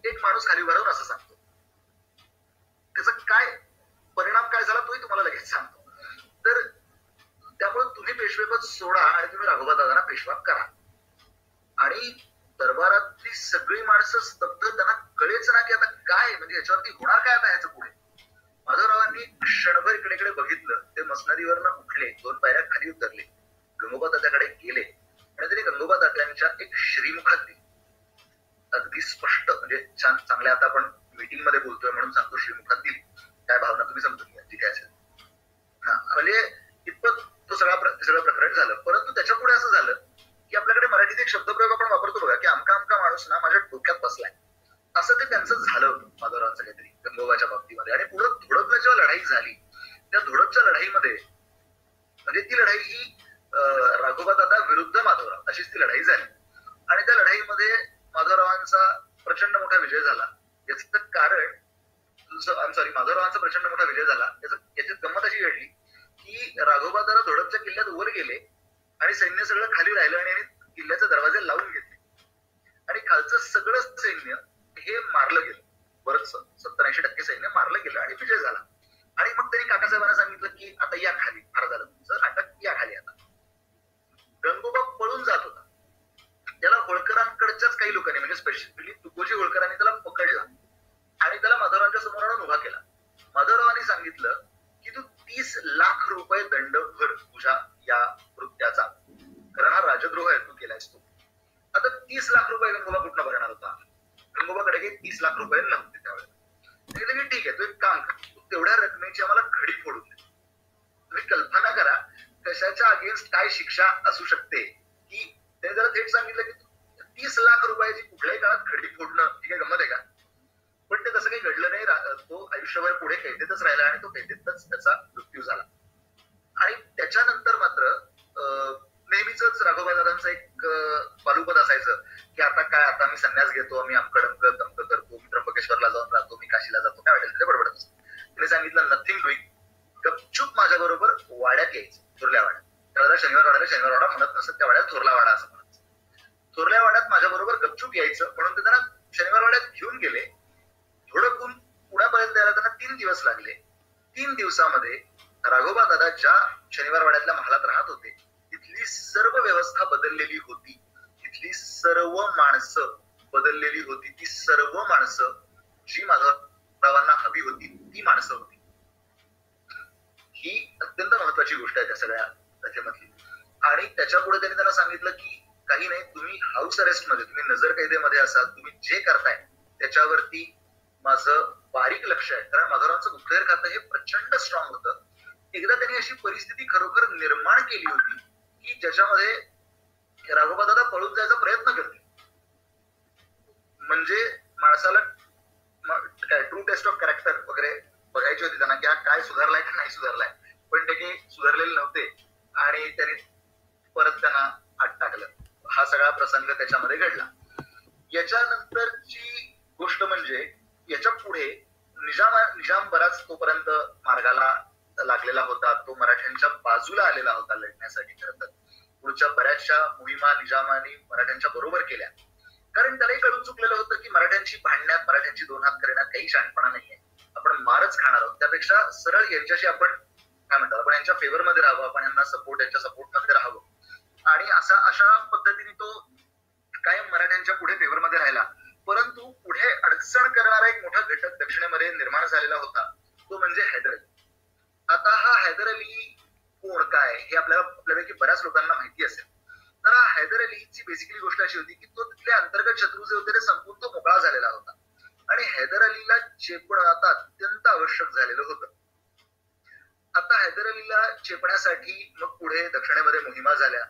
एक माणूस खाली उभारून असं सांगतो. त्याचा काय परिणाम काय झाला तोही तुम्हाला लगेच सांगतो. तर त्यामुळे तुम्ही पेशवेपद सोडा आणि तुम्ही राघोबा दादांना पेशवा करा. आणि दरबारातली सगळी माणसं स्तब्ध, त्यांना कळेच ना की आता काय, म्हणजे याच्यावरती होणार काय आता ह्याचं पुढे. माधवरावांनी क्षणभर इकडे बघितलं, ते मसनदीवरनं उठले, 2 पायऱ्या खाली उतरले, गंगोबा दादाकडे गेले आणि त्यांनी गंगोबा दात्यांच्या एक श्रीमुखात दिली, अगदी स्पष्ट, म्हणजे छान चांगल्या, आता आपण मीटिंग मध्ये बोलतोय म्हणून सांगतो, श्रीमुखात दिली. काय भावना तुम्ही समजून घ्या, जी काय असेल. म्हणजे इतपत तो सगळं प्रकरण झालं. परंतु त्याच्या पुढे असं झालं की आपल्याकडे मराठीत एक शब्दप्रयोग आपण वापरतो बघा, की आमका आमका माणूस ना माझ्या डोक्यात बसलाय, असं ते त्यांचं झालं माधवरावांचं काहीतरी गंगोबाच्या बाबतीमध्ये. आणि पुढे धोडपला जेव्हा लढाई झाली, त्या धोडपच्या लढाईमध्ये, म्हणजे ती लढाई ही राघोबा दादा विरुद्ध माधवराव अशीच ती लढाई झाली. आणि त्या लढाईमध्ये माधवरावांचा प्रचंड मोठा विजय झाला. याचं कारण, माधवरावांचा प्रचंड मोठा विजय झाला, याची गंमत अशी घडली की राघोबा दादा धोडपच्या किल्ल्यात वर गेले आणि सैन्य सगळं खाली राहिलं आणि किल्ल्याचे दरवाजे लावून घेतले आणि खालचं सगळं सैन्य हे मारलं गेलं. बरंच 70-80% सैन्य मारलं गेलं आणि विजय झाला. आणि मग त्यांनी काकासाहेबांना सांगितलं की आता या खाली, फार झालं तुमचं नाटक, या खाली. आता गंगोबा पळून जात होता, त्याला होळकरांकडच्याच काही लोकांनी, म्हणजे स्पेसिफिकली तुकोजी होळकरांनी त्याला पकडला आणि त्याला माधवरावांच्या समोर आणून उभा केला. माधवरावांनी सांगितलं की तू 30 लाख रुपये दंड भर तुझ्या या कृत्याचा, कारण हा राजद्रोह आहे, तू केलायस तू. आता 30 लाख रुपये गंगोबा कुठला भरणार होता? गंगोबाकडे काही 30 लाख रुपये नव्हते त्यावेळेला. सांगितलं की ठीक आहे, तू एक काम कर, तू तेवढ्या रकमेची आम्हाला घडी फोडून दे. तुम्ही कल्पना करा कशाच्या अगेन्स्ट काय शिक्षा असू शकते, की त्याने त्याला थेट सांगितलं की 30 लाख रुपयाची कुठल्याही काळात घडी फोडणं ठीक आहे, गमत आहे का? पण ते तसं काही घडलं नाही. तो आयुष्यभर पुढे कैदेतच राहिला आणि तो कैदेतच त्याचा मृत्यू झाला. आणि त्याच्यानंतर मात्र नेहमीच राघोबा दादांचं एक पालुपद असायचं की आता काय, आता मी संन्यास घेतो, मी अमकडमक तमक करतो, मी त्र्यंबकेश्वरला जाऊन राहतो, मी काशीला जातो, काय वाटेल ते बडबडत असतो. त्याने सांगितलं नथिंग डुईंग, गपचूप माझ्या बरोबर वाड्यात यायचं, थोरल्या वाड्यात. त्याला शनिवार वाडा म्हणत नसत, त्या वाड्यात थोरला वाडा असं म्हणत. थोरल्या वाड्यात माझ्या बरोबर गपचूप यायचं, म्हणून ते त्यांना शनिवार वाड्यात घेऊन गेले. थोडं पुण्यापर्यंत यायला त्यांना 3 दिवस लागले. 3 दिवसामध्ये राघोबा दादा ज्या शनिवार वाड्यातल्या महालात राहत होते, तिथली सर्व व्यवस्था बदललेली होती, तिथली सर्व माणसं बदललेली होती. ती सर्व माणसं जी माधवरावांना हवी होती ती माणसं होती. ही अत्यंत महत्वाची गोष्ट आहे त्या सगळ्या कथेमधली. आणि त्याच्या पुढे त्यांनी त्यांना सांगितलं की काही नाही, तुम्ही हाऊस अरेस्ट मध्ये, तुम्ही नजर कैदेमध्ये असाल, तुम्ही जे करताय त्याच्यावरती माझं बारीक लक्ष आहे. कारण माधवरावांचं गुप्तहेर खातं हे प्रचंड स्ट्रॉंग होतं. एकदा त्यांनी अशी परिस्थिती खरोखर निर्माण केली होती की ज्याच्यामध्ये राघोबा दादा पळून जायचा प्रयत्न करते. म्हणजे माणसाला काय ट्रू टेस्ट ऑफ कॅरेक्टर वगैरे बघायची होती त्यांना, की हा काय सुधारलाय का नाही सुधारलाय. पण ते काही सुधारलेले नव्हते आणि त्यांनी परत त्यांना आत टाकलं. हा सगळा प्रसंग त्याच्यामध्ये घडला. याच्यानंतरची गोष्ट म्हणजे याच्या पुढे निजाम बराच तोपर्यंत मार्गाला लागलेला होता, तो मराठ्यांच्या बाजूला आलेला होता लढण्यासाठी. खरं तर पुढच्या बऱ्याचशा मोहिमा निजामाने मराठ्यांच्या बरोबर केल्या, कारण त्यालाही कळून चुकलेलं होतं की मराठ्यांची भांडण्यात, मराठ्यांची दोन हात करण्यात काही शहाणपणा नाहीये, आपण मारच खाणार आहोत. त्यापेक्षा सरळ यांच्याशी आपण काय म्हणतात, आपण यांच्या फेवर मध्ये राहावं, आपण यांना यांच्या सपोर्ट मध्ये राहावं. आणि अशा पद्धतीने तो कायम मराठ्यांच्या पुढे फेवर मध्ये राहिला. परंतु पुढे अडचण करणारा एक मोठा घटक दक्षिणेमध्ये निर्माण झालेला होता, तो म्हणजे हैदर अली. आता हा हैदर अली कोण काय हे आपल्यापैकी बऱ्याच लोकांना माहिती असेल. तर हा हैदर अलीची बेसिकली गोष्ट अशी होती की तो तिथले अंतर्गत शत्रू जे होते ते संपून तो मोकळा झालेला होता आणि हैदर अलीला चेपणं आता अत्यंत आवश्यक झालेलं होतं. आता हैदर अलीला चेपण्यासाठी मग पुढे दक्षिणेमध्ये मोहिमा झाल्या,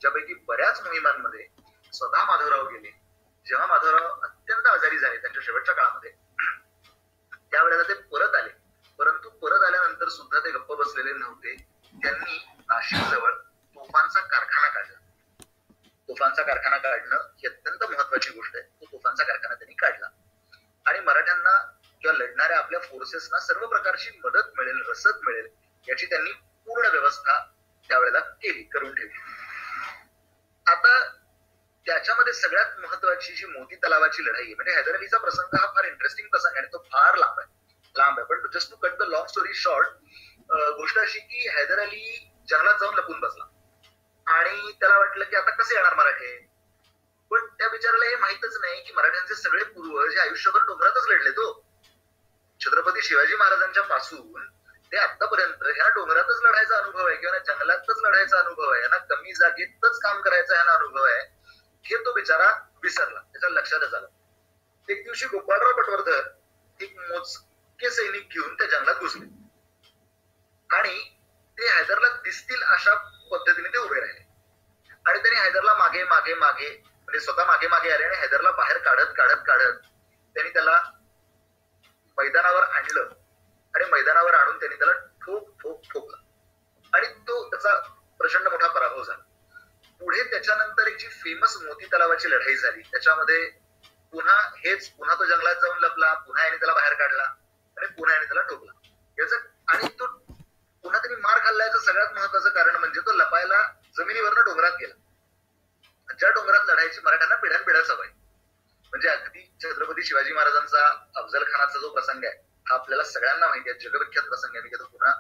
ज्यापैकी बऱ्याच मोहिमांमध्ये स्वतः माधवराव गेले. जेव्हा माधवराव अत्यंत आजारी झाले त्यांच्या शेवटच्या काळामध्ये, त्यावेळेला ते परत आले. परंतु परत आल्यानंतर सुद्धा ते गप्प बसलेले नव्हते. त्यांनी नाशिक जवळ तोफांचा कारखाना काढला. तोफांचा कारखाना काढणं ही अत्यंत महत्वाची गोष्ट आहे. तो तोफांचा कारखाना त्यांनी काढला आणि मराठ्यांना किंवा लढणाऱ्या आपल्या फोर्सेसना सर्व प्रकारची मदत मिळेल, रसद मिळेल याची त्यांनी पूर्ण व्यवस्था त्यावेळेला करून ठेवली. आता त्याच्यामध्ये सगळ्यात महत्वाची जी मोती तलावाची लढाई आहे, म्हणजे हैदर अलीचा प्रसंग हा फार इंटरेस्टिंग प्रसंग आहे आणि तो फार लांब आहे. पण just to cut the long story short, गोष्ट अशी की हैदर अली जंगलात जाऊन लपून बसला आणि त्याला वाटलं की आता कसे येणार मराठे. पण त्या बिचाराला हे माहितच नाही की मराठ्यांचे सगळे पूर्वज हे आयुष्यभर डोंगरातच लढले. तो छत्रपती शिवाजी महाराजांच्या पासून ते आतापर्यंत ह्या डोंगरातच लढायचा अनुभव आहे किंवा जंगलातच लढायचा अनुभव आहे, यांना कमी जागेतच काम करायचा ह्यांना अनुभव आहे, हे तो बिचारा विसरला, त्याच्या लक्षातच आलं. एक दिवशी गोपाळराव पटवर्धन एक मोजके सैनिक घेऊन त्या जंगलात घुसले आणि ते हैदरला दिसतील अशा पद्धतीने ते उभे राहिले आणि त्यांनी हैदरला मागे मागे मागे म्हणजे स्वतः मागे मागे आले आणि हैदरला बाहेर काढत काढत काढत त्यांनी त्याला मैदानावर आणलं आणि मैदानावर आणून त्यांनी त्याला ठोकला आणि तो त्याचा प्रचंड मोठा पराभव झाला. पुढे त्याच्यानंतर एक जी फेमस मोती तलावाची लढाई झाली, त्याच्यामध्ये पुन्हा तो जंगलात जाऊन लपला, पुन्हा याने त्याला बाहेर काढला आणि पुन्हा याने त्याला ठोकला. याचं आणि तो पुन्हा त्यांनी मार खाल्ल्याचं सगळ्यात महत्वाचं कारण म्हणजे तो लपायला जमिनीवरनं डोंगरात गेला. ज्या डोंगरात लढायची मराठ्यांना पिढ्यानपिढ्या सवय, म्हणजे अगदी छत्रपती शिवाजी महाराजांचा अफजल खानाचा जो प्रसंग आहे हा आपल्याला सगळ्यांना माहिती आहे, जगविख्यात प्रसंग आहे. मी तो पुन्हा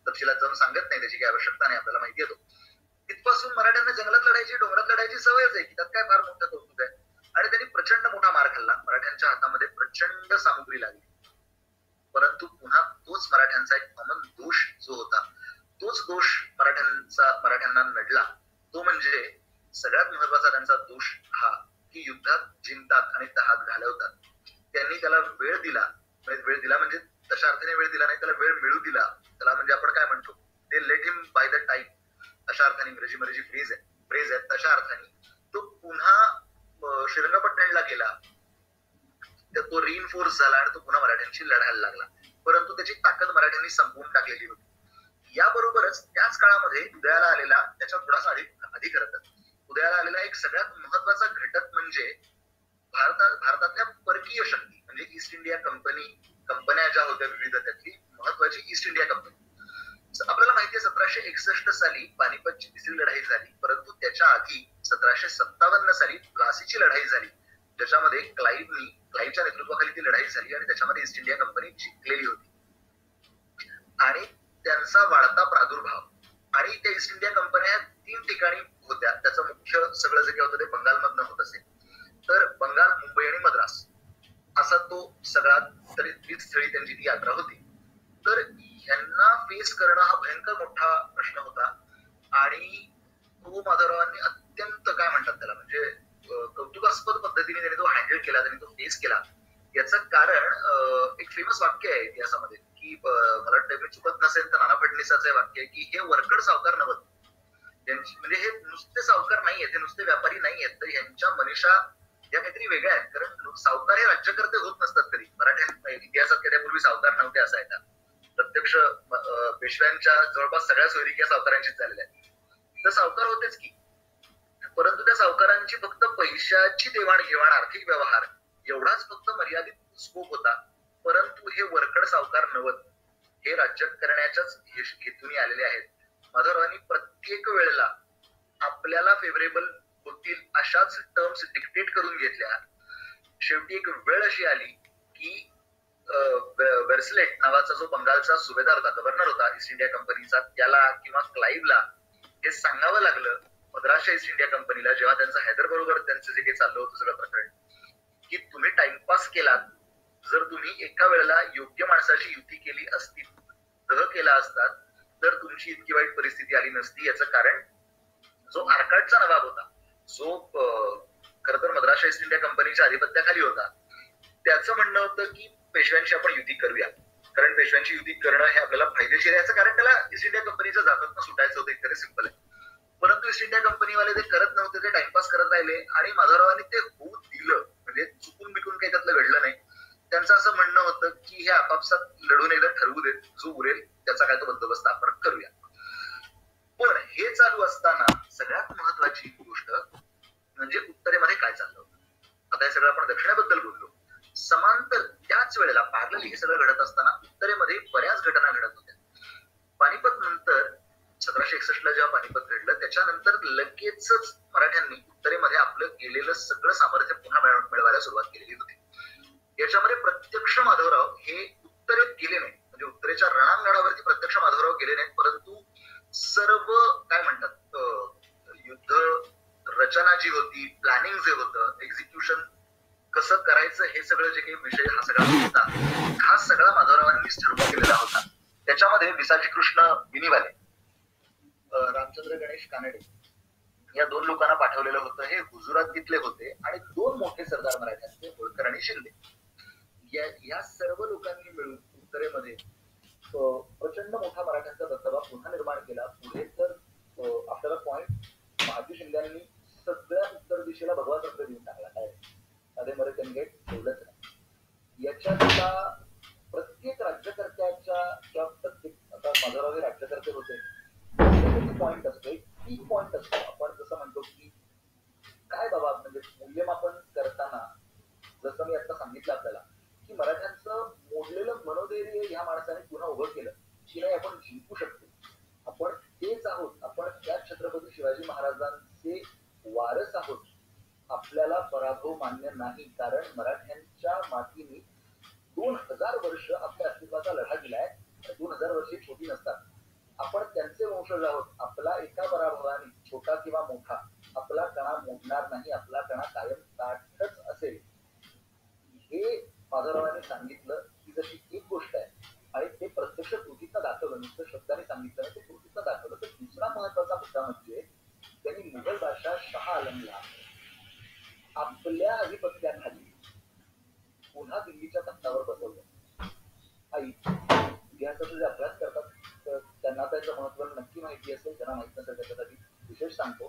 तपशिलात जाऊन सांगत नाही, त्याची काही आवश्यकता नाही, आपल्याला माहिती आहे. तिथपासून मराठ्यांना जंगलात लढायची, डोंगरात लढायची सवयच आहे की त्यात काय फार मोठं कौतुक आहे. आणि त्यांनी प्रचंड मोठा मार खाल्ला, मराठ्यांच्या हातामध्ये प्रचंड सामुग्री लागली. परंतु पुन्हा तोच मराठ्यांचा एक कॉमन दोष जो होता, तोच दोष मराठ्यांना नडला. तो म्हणजे सगळ्यात महत्वाचा त्यांचा दोष हा की युद्धात जिंकतात आणि तहात घालवतात. त्यांनी त्याला वेळ दिला म्हणजे तशा अर्थाने वेळ दिला नाही, त्याला वेळ मिळू दिला, त्याला म्हणजे आपण काय म्हणतो ते let him by the time, अशा अर्थाने इंग्रजीमध्ये जी फ्रेज आहे तशा अर्थाने तो पुन्हा श्रीरंगपट्टणला गेला, तो रिइन्फोर्स झाला आणि तो पुन्हा मराठ्यांशी लढायला लागला. परंतु त्याची ताकद मराठ्यांनी संपवून टाकलेली होती. याबरोबरच त्याच काळामध्ये उदयाला आलेला, त्याच्या थोडासा अधिक उदयाला आलेला एक सगळ्यात महत्वाचा घटक म्हणजे भारतातल्या परकीय शक्ती, म्हणजे ईस्ट इंडिया कंपन्या ज्या होत्या विविध, त्यातली महत्वाची ईस्ट इंडिया कंपनी. आपल्याला माहिती आहे 1761 साली पानिपतची तिसरी लढाई झाली, परंतु त्याच्या आधी 1757 साली प्लासीची लढाई झाली, ज्याच्यामध्ये क्लाईव्हच्या नेतृत्वाखाली ती लढाई झाली आणि त्याच्यामध्ये ईस्ट इंडिया कंपनी जिंकलेली होती. आणि त्यांचा वाढता प्रादुर्भाव आणि त्या ईस्ट इंडिया कंपन्या 3 ठिकाणी होत्या. त्याचं मुख्य सगळं जे काही होतं ते बंगालमधनं होत असे, तर बंगाल, मुंबई आणि मद्रास असा तो सगळा तरी 30 स्थळी त्यांची ती यात्रा होती. तर ह्यांना फेस करणं हा भयंकर मोठा प्रश्न होता आणि तो माधवरावांनी अत्यंत काय म्हणतात त्याला म्हणजे कौतुकास्पद पद्धतीने त्यांनी तो हँडल केला, त्यांनी तो फेस केला. याचं कारण एक फेमस वाक्य आहे इतिहासामध्ये की मला वाटतं मी चुकत नसेल तर नाना फडणवीसाचं वाक्य आहे की हे वरकड सावकार नव्हत, म्हणजे हे नुसते सावकार नाही आहेत, हे नुसते व्यापारी नाही आहेत, तर यांच्या मनीषा या काहीतरी वेगळ्या आहेत. कारण सावकार हे राज्यकर्ते होत नसतात कधी, मराठ्या इतिहासात त्यापूर्वी सावकार नव्हते असं आहे का? प्रत्यक्ष पेशव्यांच्या जवळपास सगळ्या सोयरिकी या सावकारांशीच झालेल्या आहेत. तर सावकार होतेच की, परंतु त्या सावकारांची फक्त पैशाची देवाणघेवाण, आर्थिक व्यवहार एवढाच फक्त मर्यादित स्कोप होता. परंतु हे वरकड सावकार नव्हत, हे राज्य करण्याच्याच हेतूने आलेले आहेत. माधवरावांनी प्रत्येक वेळेला आपल्याला फेवरेबल होतील अशाच टर्म्स डिक्टेट करून घेतल्या. शेवटी एक वेळ अशी आली की वेर्सलेट नावाचा जो बंगालचा सुभेदार होता, गव्हर्नर होता ईस्ट इंडिया कंपनीचा, त्याला किंवा क्लाईव्हला हे सांगावं लागलं मद्रासच्या ईस्ट इंडिया कंपनीला, जेव्हा त्यांचं हैदर बरोबर त्यांचं जे काही चाललं होतं सगळं प्रकरण, की तुम्ही टाइमपास केलात, जर तुम्ही एका वेळेला योग्य माणसाची युती केली असती, तह केला असतात, तर तुमची इतकी वाईट परिस्थिती आली नसती. याचं कारण जो आर्काटचा नवाब होता, जो खरं तर मद्रासच्या ईस्ट इंडिया कंपनीच्या अधिपत्याखाली होता, त्याचं म्हणणं होतं की पेशव्यांशी आपण युती करूया, कारण पेशव्यांची युती करणं हे आपल्याला फायदेशीर आहे. याचं कारण त्याला ईस्ट इंडिया कंपनीच्या जातातनं सुटायचं होतं, इतकं सिंपल आहे. परंतु ईस्ट इंडिया कंपनीवाले ते करत नव्हते, ते टाइमपास करत राहिले आणि माधवरावांनी ते होऊ दिलं, म्हणजे चुकून बिकून काही त्यातलं घडलं नाही. त्यांचं असं म्हणणं होतं की हे आपापसात लढून एकदा ठरवू देत, जो उरेल त्याचा काय तो बंदोबस्त आपण करूया. पण हे चालू असताना सगळ्यात महत्वाची गोष्ट म्हणजे उत्तरेमध्ये काय चाललं होतं. आता हे सगळं आपण दक्षिणेबद्दल बोललो, समांतर त्याच वेळेला पॅरलली हे सगळं घडत असताना उत्तरेमध्ये बऱ्याच घटना घडत होत्या. पानिपत नंतर 1761 जेव्हा पानिपत घडलं, त्याच्यानंतर लगेचच मराठ्यांनी उत्तरेमध्ये आपलं गेलेलं सगळं सामर्थ्य पुन्हा मिळवायला सुरुवात केलेली होती. याच्यामध्ये प्रत्यक्ष माधवराव हे उत्तरेत गेले नाही, म्हणजे उत्तरेच्या रणांगणावरती प्रत्यक्ष माधवराव गेले नाहीत, परंतु सर्व काय म्हणतात युद्ध रचना जी होती, प्लॅनिंग जे होतं, एक्झिक्युशन कसं करायचं, हे सगळं जे काही विषय हा सगळा होता, हा सगळा माधवरावांनीच ठरवून केलेला होता. त्याच्यामध्ये विसाजी कृष्ण बिनीवाले, रामचंद्र गणेश कानडे या 2 लोकांना पाठवलेलं होतं. हे गुजरातीतले होते आणि 2 मोठे सरदार मराठ्यांचे, होळकर आणि शिंदे. या सर्व लोकांनी मिळून उत्तरेमध्ये प्रचंड मोठा मराठ्यांचा दबदबा पुन्हा निर्माण केला. पुढे तर आपल्याला पॉइंट महाजी शिंद्यांनी सगळ्या उत्तर दिशेला भगवा चक्र देऊन टाकला. काय अरे मरे त्यांनी ठेवलंच नाही. याच्यातला प्रत्येक राज्यकर्त्याच्या किंवा प्रत्येक, आता माधवराव हे राज्यकर्ते होते, पॉइंट असतो, एक की पॉइंट असतो. आपण जसं म्हणतो की काय बाबा, म्हणजे मूल्यमापन करताना जसं मी आता सांगितलं आपल्याला की मराठ्यांचं मोडलेलं मनोधैर्य ह्या माणसाने पुन्हा उभं केलं की नाही, आपण जिंकू शकतो, आपण तेच आहोत, आपण त्या छत्रपती शिवाजी महाराजांचे वारस आहोत, आपल्याला पराभव मान्य नाही. कारण मराठ्यांच्या मातीने 2000 वर्ष आपल्या अस्तित्वाचा लढा दिलाय. 2000 वर्षे छोटी नसतात. आपण त्यांचे वंशज आहोत. आपला एका पराभवाने, छोटा किंवा मोठा, आपला कणा मोडणार नाही, आपला कणा कायम ताठच असेल. हे माधवरावांनी सांगितलं ही जशी एक गोष्ट आहे आणि ते प्रत्यक्ष कृतीतनं दाखवलं, नुसतं शब्दाने सांगितलं, ते कृतीतनं दाखवलं. तर दुसरा महत्वाचा मुद्दा म्हणजे त्यांनी मुघल बादशाह शाह आलमला आपल्या अधिपत्याखाली पुन्हा दिल्लीच्या तख्तावर बसवलं. इतिहासाचा जे अभ्यास करतात त्यांना त्याचं महत्व नक्की माहिती असेल, त्यांना माहित नसेल त्याच्यासाठी विशेष सांगतो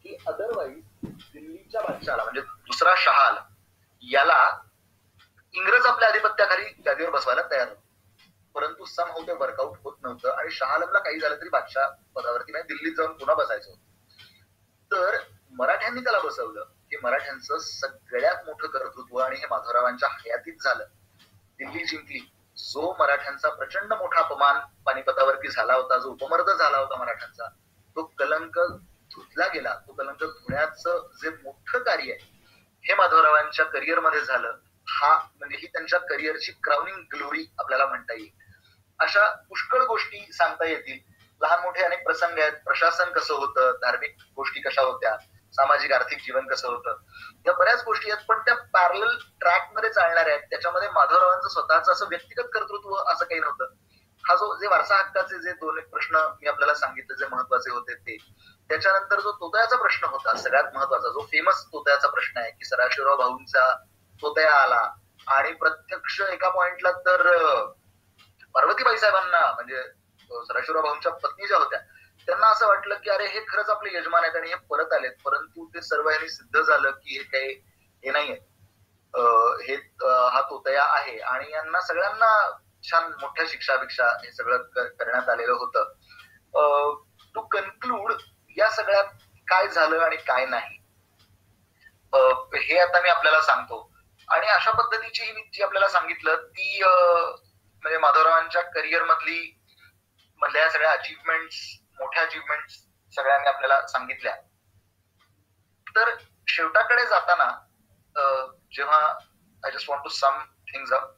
की अदरवाईज दिल्लीच्या बादशाहाला म्हणजे दुसरा शाह आलम याला इंग्रज आपल्या अधिपत्याखाली गादीवर बसवायला तयार होते, परंतु समहाऊ ते वर्कआउट होत नव्हतं आणि शाह आलमला काही झालं तरी बादशाह पदावरती नाही, दिल्लीत जाऊन पुन्हा बसायचं होतं. तर मराठ्यांनी त्याला बसवलं. हे मराठ्यांचं सगळ्यात मोठं कर्तृत्व आणि हे माधवरावांच्या हयातीत झालं. दिल्ली जिंकली. जो मराठ्यांचा प्रचंड मोठा अपमान पानिपतावरती झाला होता, जो उपमर्द झाला होता मराठ्यांचा, तो कलंक धुतला गेला. तो कलंक धुण्याचं जे मोठं कार्य आहे हे माधवरावांच्या करिअर मध्ये झालं. हा म्हणजे ही त्यांच्या करिअरची क्राउनिंग ग्लोरी आपल्याला म्हणता येईल. अशा पुष्कळ गोष्टी सांगता येतील. लहान मोठे अनेक प्रसंग आहेत. प्रशासन कसं होतं, धार्मिक गोष्टी कशा होत्या, सामाजिक आर्थिक जीवन कसं होतं, या बऱ्याच गोष्टी आहेत. पण त्या पॅरलल ट्रॅक मध्ये चालणाऱ्या आहेत. त्याच्यामध्ये माधवरावांचं स्वतःचं असं व्यक्तिगत कर्तृत्व असं काही नव्हतं. हा जे वारसा हक्काचे जे 2 प्रश्न मी आपल्याला सांगितले जे महत्वाचे होते ते, त्याच्यानंतर जो तोतयाचा प्रश्न होता सगळ्यात महत्वाचा, जो फेमस तोतयाचा प्रश्न आहे की सदाशिवराव भाऊंचा तोतया आला आणि प्रत्यक्ष एका पॉइंटला तर पार्वतीबाई साहेबांना म्हणजे सदाशिवराव भाऊंच्या पत्नी ज्या होत्या त्यांना असं वाटलं की अरे हे खरंच आपले यजमान आहेत आणि हे परत आलेत, परंतु ते सर्व यांनी सिद्ध झालं की हे काही हे नाहीये, हे हा तोतया आहे आणि यांना सगळ्यांना छान मोठ्या शिक्षाभिक्षा हे सगळं करण्यात आलेलं होतं. टू कन्क्लूड या सगळ्यात काय झालं आणि काय नाही हे आता मी आपल्याला सांगतो. आणि अशा पद्धतीची मी जी आपल्याला सांगितलं ती म्हणजे माधवरावांच्या करिअर मधल्या सगळ्या अचीवमेंट्स, मोठ्या अचीवमेंट्स सगळ्यांनी आपल्याला सांगितल्या. तर शेवटाकडे जाताना जेव्हा I just want to sum things up,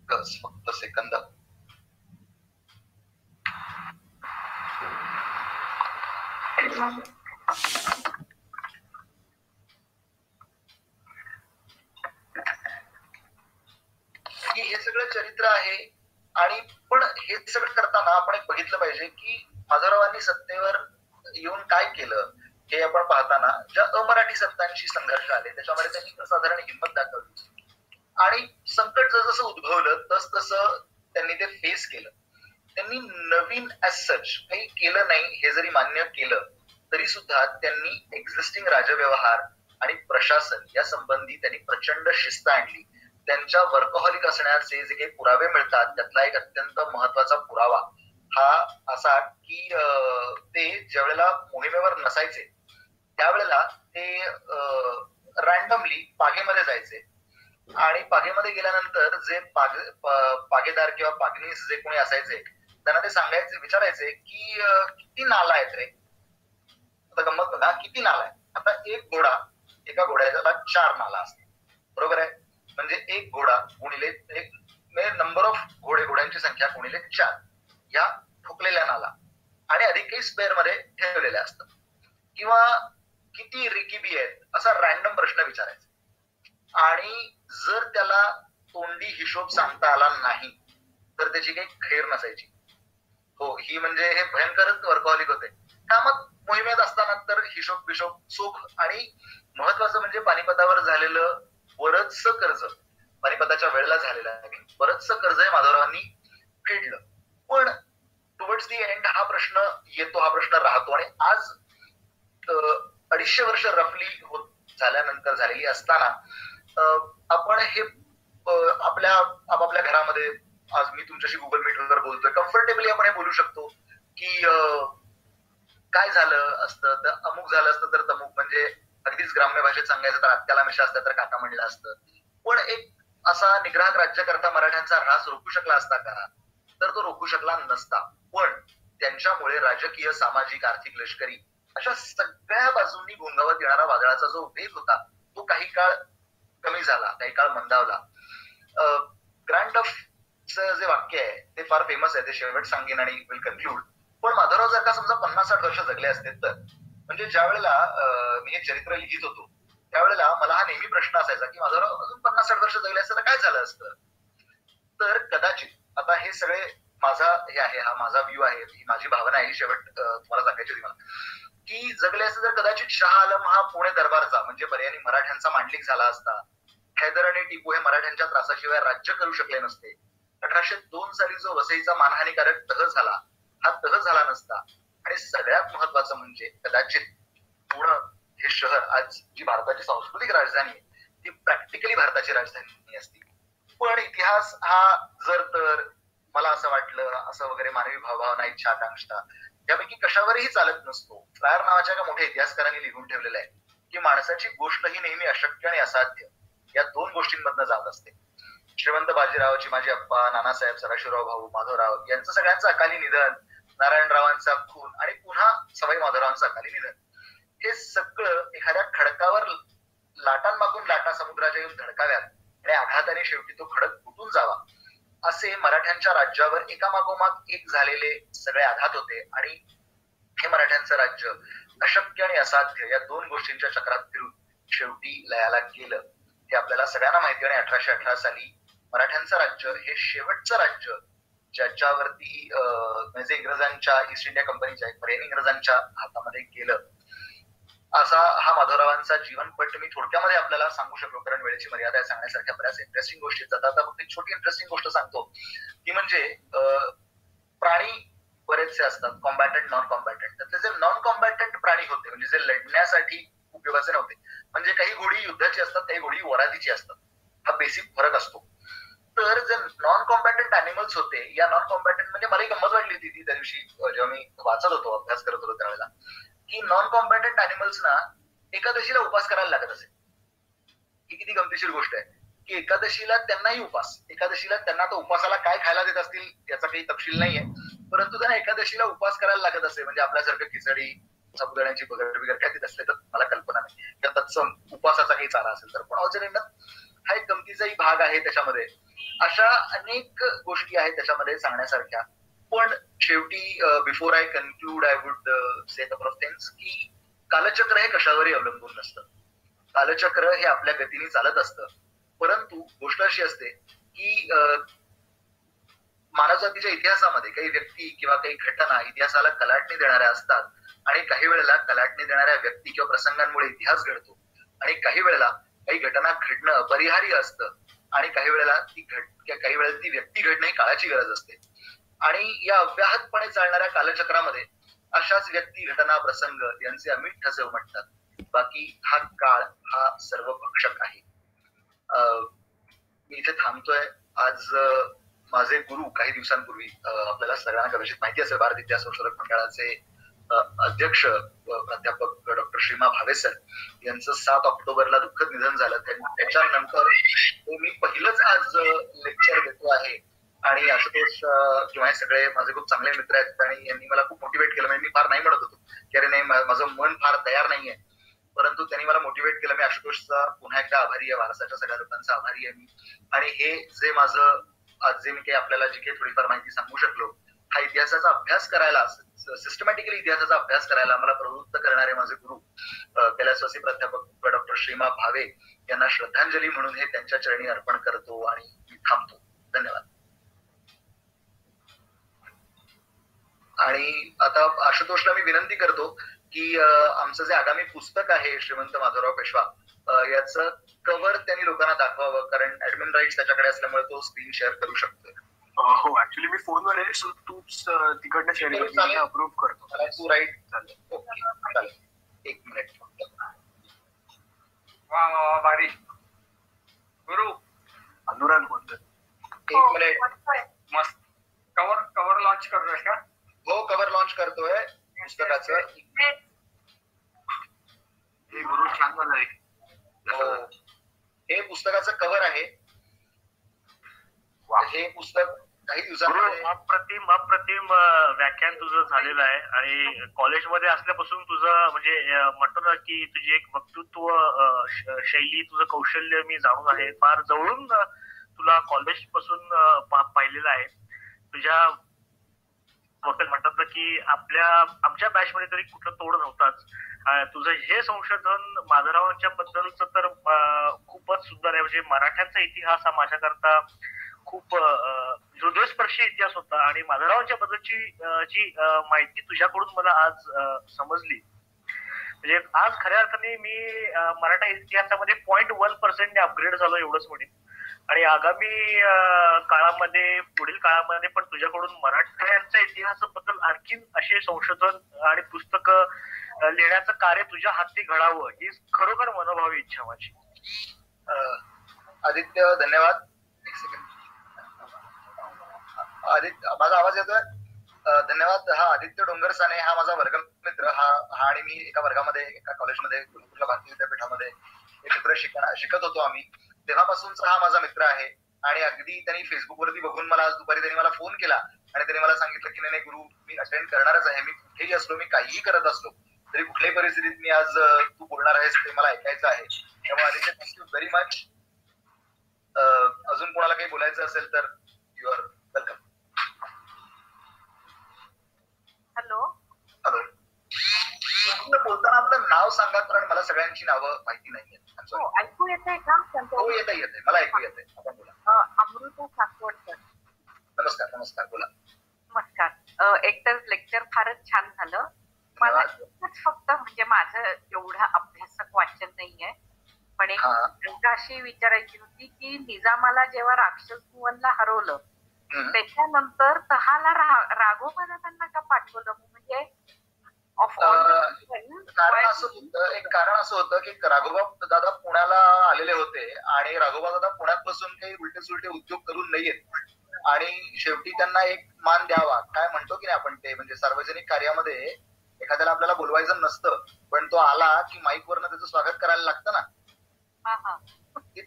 फक्त सेकंद. की हे सगळं चरित्र आहे आणि पण हे सगळं करताना आपण एक बघितलं पाहिजे की माधवरावांनी सत्तेवर येऊन काय केलं हे आपण पाहताना ज्या अमराठी सत्तांशी संघर्ष आले त्याच्यामध्ये त्यांनी असाधारण हिंमत दाखवली आणि संकट जसं उद्भवलं तसं त्यांनी ते फेस केलं. त्यांनी नवीन ऍज सच काही केलं नाही हे जरी मान्य केलं तरी सुद्धा त्यांनी एक्झिस्टिंग राजव्यवहार आणि प्रशासन या संबंधी त्यांनी प्रचंड शिस्त आणली. त्यांच्या वर्कहॉलिक असण्याचे जे काही पुरावे मिळतात त्यातला एक अत्यंत महत्वाचा पुरावा हा असा की ते ज्यावेळेला मोहिमेवर नसायचे त्यावेळेला ते रॅन्डमली पागेमध्ये जायचे आणि पागेमध्ये गेल्यानंतर जे पागेदार किंवा पागनीस जे कोणी असायचे त्यांना ते सांगायचे, विचारायचे की किती नाला आहेत रे. आता गंमत बघा, किती नाला आहे. आता एक घोडा, एका घोड्याला 4 नाला असतात, बरोबर आहे. म्हणजे एक घोडा गुणिले एक नंबर ऑफ घोड्यांची संख्या गुणिले 4 या ठोकलेल्या नाला आणि अधिक काही स्पेअर मध्ये ठेवलेल्या असतात. किंवा किती रिकिबी आहेत असा रॅन्डम प्रश्न विचारायचा आणि जर त्याला तोंडी हिशोब सांगता आला नाही तर त्याची काही खैर नसायची. हो, ही म्हणजे हे भयंकरच वर्कहॉलिक होते. कामात मोहिमेत असताना तर हिशोब बिशोब चोख, आणि महत्वाचं म्हणजे पानिपतावर झालेलं बरंचसं कर्ज, पानिपताच्या वेळेला झालेलं आहे बरंचसं कर्ज हे माधवरावांनी फेडलं. पण टुवर्ड्स दी एंड हा प्रश्न येतो, हा प्रश्न राहतो. आणि आज 250 वर्ष रफली होत झाल्यानंतर झालेली असताना आपण हे आपल्या आपापल्या घरामध्ये, आज मी तुमच्याशी गुगल मीटवर बोलतोय, कम्फर्टेबली आपण हे बोलू शकतो की काय झालं असतं तर अमुक झालं असतं तर तमुक, म्हणजे अगदीच ग्राम्य भाषेत सांगायचं तर आत्याला मिशा असतं तर काका म्हणलं असतं. पण एक असा निग्रहात राज्यकर्ता मराठ्यांचा ऱ्हास रोखू शकला असता का, तर तो रोखू शकला नसता. पण त्यांच्यामुळे राजकीय, सामाजिक, आर्थिक, लष्करी अशा सगळ्या बाजूंनी घोंगावत येणारा वादळाचा जो वेग होता तो काही काळ कमी झाला, काही काळ मंदावला. ग्रँड ऑफ जे वाक्य आहे ते फार फेमस आहे, ते शेवट सांगेन आणि विल कन्क्लूड. पण माधवराव जर का समजा 50-60 वर्ष जगले असते तर, म्हणजे ज्या वेळेला मी हे चरित्र लिहित होतो त्यावेळेला मला हा नेहमी प्रश्न असायचा की माधवराव अजून 50-60 वर्ष जगले असते तर काय झालं असतं. तर कदाचित आता हे सगळे माझा हे आहे, हा माझा व्ह्यू आहे, ही माझी भावना आहे, शेवट तुम्हाला सांगायची होती मला, की जगले असते तर कदाचित शाह आलम हा पुणे दरबारचा म्हणजे पर्यायी मराठ्यांचा मांडलिक झाला असता. हैदर आणि टिपू हे मराठ्यांच्या त्रासाशिवाय राज्य करू शकले नसते. 1802 साली जो वसईचा मानहानिकारक तह झाला, हा तह झाला नसता. आणि सगळ्यात महत्वाचं म्हणजे कदाचित पुणे हे शहर आज जी भारताची सांस्कृतिक राजधानी आहे ती प्रॅक्टिकली भारताची राजधानी असती. पण इतिहास हा जर तर मला असं वाटलं असं वगैरे मानवी भावभावना, इच्छा, आकांक्षा यापैकी कशावरही चालत नसतो. फ्रायर नावाच्या एका मोठ्या इतिहासकारांनी लिहून ठेवलेलं आहे की माणसाची गोष्ट ही नेहमी अशक्य आणि असाध्य या दोन गोष्टींमधनं जात असते. श्रीमंत बाजीराव, चिमाजी अप्पा, नानासाहेब, सदाशिवराव भाऊ, माधवराव यांचं सगळ्यांचं अकाली निधन, नारायणरावांचा खून आणि पुन्हा सवाई माधवरावांचं अकाली निधन, हे सगळं एखाद्या खडकावर लाटांमागून लाटा समुद्राच्या येऊन धडकाव्यात आणि आघाताने शेवटी तो खडक फुटून जावा, असे मराठ्यांच्या राज्यावर एकामागोमाग एक झालेले सगळे आघात होते. आणि हे मराठ्यांचं राज्य अशक्य आणि असाध्य या दोन गोष्टींच्या चक्रात फिरून शेवटी लयाला गेलं, हे आपल्याला सगळ्यांना माहिती. आणि 1818 साली मराठ्यांचं राज्य हे शेवटचं राज्य ज्याच्यावरती म्हणजे इंग्रजांच्या, ईस्ट इंडिया कंपनीच्या इंग्रजांच्या हातामध्ये गेलं, असा हा माधवरावांचा जीवनपट मी थोडक्यामध्ये आपल्याला सांगू शकलो, कारण वेळेची मर्यादा आहे. सांगण्यासारख्या बऱ्याच इंटरेस्टिंग गोष्टी जातात. आता फक्त एक छोटी इंटरेस्टिंग गोष्ट सांगतो ती म्हणजे प्राणी बरेचसे असतात, कॉम्बॅटंट, नॉन कॉम्बॅटंट. त्यातले जे नॉन कॉम्बॅटंट प्राणी होते म्हणजे जे लढण्यासाठी उपयोगाचे नव्हते, म्हणजे काही घोडी युद्धाची असतात, काही घोडी वरातीची असतात, हा बेसिक फरक असतो. तर जे नॉन कॉम्बॅटंट अॅनिमल्स होते, या नॉन कॉम्बॅटंट म्हणजे मला एक गंमत वाटली होती ती त्या दिवशी जेव्हा मी वाचत होतो, अभ्यास करत होतो त्यावेळेला, की नॉन कॉम्बॅटंट अॅनिमल्सना एकादशीला उपास करायला लागत असेल. ही किती गमतीशीर गोष्ट आहे की एकादशीला त्यांनाही उपास, एकादशीला त्यांना तो उपासाला काय खायला देत असतील याचा काही तपशील नाहीये, परंतु त्यांना एकादशीला उपास करायला लागत असेल. म्हणजे आपल्यासारखं खिचडी, साबुदाण्याची भगर बिगर काय देत असले तर मला कल्पना नाही, त्या तत्सम उपवासाचा काही चारा असेल तर. पण ऑलरेडी हा एक गमतीचाही भाग आहे त्याच्यामध्ये. अशा अनेक गोष्टी आहेत त्याच्यामध्ये सांगण्यासारख्या. पण शेवटी before I conclude I would say couple of things की कालचक्र हे कशावरही अवलंबून नसतं. कालचक्र हे आपल्या गतीने चालत असतं. परंतु गोष्ट अशी असते की मानवजातीच्या इतिहासामध्ये काही व्यक्ती किंवा काही घटना इतिहासाला कलाटणी देणाऱ्या असतात, आणि काही वेळेला कलाटणी देणाऱ्या व्यक्ती किंवा प्रसंगांमुळे इतिहास घडतो, आणि काही वेळेला काही घटना घडणं अपरिहार्य असतं, आणि काही वेळेला काही वेळेला ती व्यक्ती घडणं ही काळाची गरज असते. आणि या अव्याहतपणे चालणाऱ्या कालचक्रामध्ये अशाच व्यक्ती, घटना, प्रसंग यांचे अमिट ठसे उमटतात. बाकी हा काळ हा सर्व भक्षक आहे. मी इथे थांबतोय. आज माझे गुरु काही दिवसांपूर्वी, आपल्याला सगळ्यांना कदाचित माहिती असेल, भारत इतिहास संशोधक मंडळाचे अध्यक्ष प्राध्यापक डॉक्टर श्रीमा भावे सर यांचं 7 ऑक्टोबरला दुःखद निधन झालं. त्याच्यानंतर मी पहिलंच आज लेक्चर देतो आहे. आणि आशुतोष किंवा हे सगळे माझे खूप चांगले मित्र आहेत आणि यांनी मला खूप मोटिवेट केलं. म्हणजे मी फार नाही म्हणत होतो की अरे नाही, माझं मन फार तयार नाहीये, परंतु त्यांनी मला मोटिवेट केलं. मी आशुतोषचा पुन्हा एकदा आभारी आहे, वारसाच्या सगळ्या लोकांचा आभारी आहे मी. आणि हे जे माझं आज जे मी काही आपल्याला जी काही थोडीफार माहिती सांगू शकलो, हा इतिहासाचा अभ्यास करायला, सिस्टमॅटिकली इतिहासाचा अभ्यास करायला मला प्रवृत्त करणारे माझे गुरु कैलासवासी प्राध्यापक डॉक्टर श्रीमा भावे यांना श्रद्धांजली म्हणून हे त्यांच्या चरणी अर्पण करतो आणि थांबतो. धन्यवाद. आणि आता आशुतोषला मी विनंती करतो की आमचं जे आगामी पुस्तक आहे श्रीमंत माधवराव पेशवा याचं कव्हर त्यांनी लोकांना दाखवावं, कारण ऍडमिन राईट्स त्याच्याकडे असल्यामुळे तो स्क्रीन शेअर करू शकतोय. हो, ऍक्च्युली मी फोनवर आहे, सो तूच तिकडनं शेअर कर, अप्रूव्ह करतो. मला तू राईट चालेल. ओके चालेल, एक मिनिट फक्त. वा वा वा, भारी. गुरु अनुराग बोलतोय. एक मिनिट. मस्त. कव्हर लॉन्च करतोय का? हो, कव्हर लॉन्च करतोय पुस्तकाचं. हे गुरु छान झालंय. हो, हे पुस्तकाचं कव्हर आहे. हे पुस्तक काही दिवसांमध्ये अप्रतिम व्याख्यान तुझं झालेलं आहे आणि कॉलेजमध्ये असल्यापासून तुझं म्हणजे म्हणतो ना की तुझी एक वक्तृत्व शैली, तुझं कौशल्य मी जाणून आहे. फार जवळून तुला कॉलेज पासून पाहिलेलं आहे. तुझ्या म्हणतात ना की आमच्या बॅच मध्ये तरी कुठलं तोड नव्हताच. तुझं हे संशोधन माधवरावांच्या बद्दलच तर खूपच सुंदर आहे. म्हणजे मराठ्यांचा इतिहास हा माझ्याकरता खूप हृदयस्पर्शी इतिहास होता आणि माधवरावांच्या बद्दलची जी माहिती तुझ्याकडून मला आज समजली, म्हणजे आज खऱ्या अर्थाने मी मराठा इतिहासामध्ये 0.1% अपग्रेड झालो एवढंच म्हणेन. आणि आगामी काळामध्ये, पुढील काळामध्ये पण तुझ्याकडून मराठ्यांच्या इतिहासाबद्दल आणखीन असे संशोधन आणि पुस्तकं लिहिण्याचं कार्य तुझ्या हाती घडावं ही खरोखर मनोभावी इच्छा माझी. आदित्य धन्यवाद. एक सेकंड. माझा आवाज येतोय? धन्यवाद. हा आदित्य डोंगरसाने, हा माझा वर्गमित्र. हा आणि मी एका वर्गामध्ये, एका कॉलेजमध्ये, कोल्हापूरला भारतीय विद्यापीठामध्ये एकत्र शिकत होतो आम्ही. तेव्हापासूनचा हा माझा मित्र आहे. आणि अगदी त्यांनी फेसबुकवरती बघून मला आज दुपारी त्यांनी मला फोन केला आणि त्यांनी मला सांगितलं की नाही गुरु, मी अटेंड करणारच आहे. मी कुठेही असलो, मी काहीही करत असलो तरी कुठल्याही परिस्थितीत मी आज तू बोलणार आहेस ते मला ऐकायचं आहे. त्यामुळे आदित्य, थँक्यू व्हेरी मच. अजून कोणाला काही बोलायचं असेल तर you are welcome. Hello hello. बोलताना आपलं नाव सांगा, कारण मला सगळ्यांची नावं माहिती नाहीये. ऐकू येतंय का? हो, येतंय, मला ऐकू येतंय. आपण बोला. अमृता सासवडकर. नमस्कार. नमस्कार, बोला. नमस्कार. एकतर लेक्चर फारच छान झालं. मला फक्त म्हणजे माझं एवढं अभ्यासक वाचन नाहीये, पण एक शंका अशी विचारायची होती की निजामाला जेव्हा राक्षस भुवनला हरवलं त्याच्यानंतर तहाला राघोबादादांना का पाठवलं? म्हणजे कारण असं होतं की राघोबा दादा पुण्याला आलेले होते आणि राघोबा दादा पुण्यात बसून काही उलटे सुलटे उद्योग करून नाहीयेत आणि शेवटी त्यांना एक मान द्यावा, काय म्हणतो की नाही आपण ते, म्हणजे सार्वजनिक कार्यामध्ये एखाद्याला आपल्याला बोलवायचं नसतं पण तो आला की माईक वरनं त्याचं स्वागत करायला लागतं ना.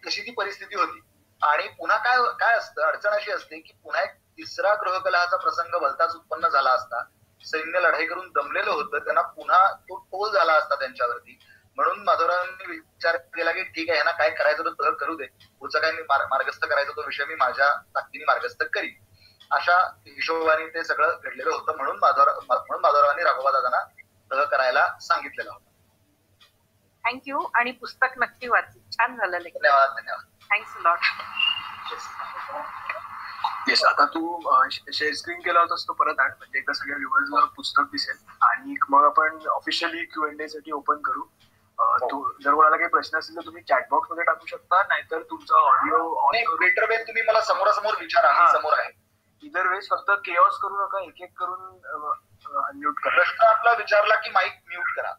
तशी ती परिस्थिती होती. आणि पुन्हा काय असतं, अडचण अशी असते की पुन्हा एक तिसरा गृहकलहाचा प्रसंग भलताच उत्पन्न झाला असता. सैन्य लढाई करून दमलेलं होतं, त्यांना पुन्हा तो टोल झाला असता त्यांच्यावरती. म्हणून माधवरावांनी विचार केला की ठीक आहे, यांना काय करायचं तर करू दे, पुढचा काय मी मार्गस्थ करायचा तो विषय मी माझ्या ताकदीने मार्गस्थ करीन. अशा हिशोबाने ते सगळं घडलेलं होतं. म्हणून माधवरावांनी राघोबादादांना तह करायला सांगितलेलं होतं. थँक्यू. आणि पुस्तक नक्की वाचू, छान झालं. धन्यवाद. Thanks lot. येस, आता तू शेअर स्क्रीन केला होतास तो परत आण, म्हणजे एकदा सगळ्या व्ह्युअर्सला पुस्तक दिसेल आणि मग आपण ऑफिशियली Q&A साठी ओपन करू. जर कोणाला काही प्रश्न असेल तर तुम्ही चॅटबॉक्स मध्ये टाकू शकता, नाहीतर तुमचा ऑडिओ बेटर वे तुम्ही मला समोरासमोर विचारा, समोर आहे. इधर वेळेस फक्त केओस करू नका, एक एक करून अनम्यूट करा. प्रश्न आपला विचारला की माईक म्यूट करा.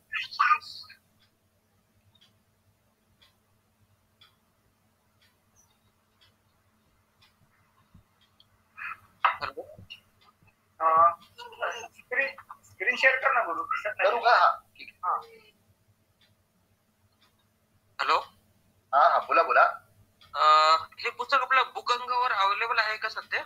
स्क्रीन शेअर कर ना गुरु. करू का? हा, हॅलो. हा, बोला. हे पुस्तक आपल्या बुकंगावर अवेलेबल आहे का सध्या?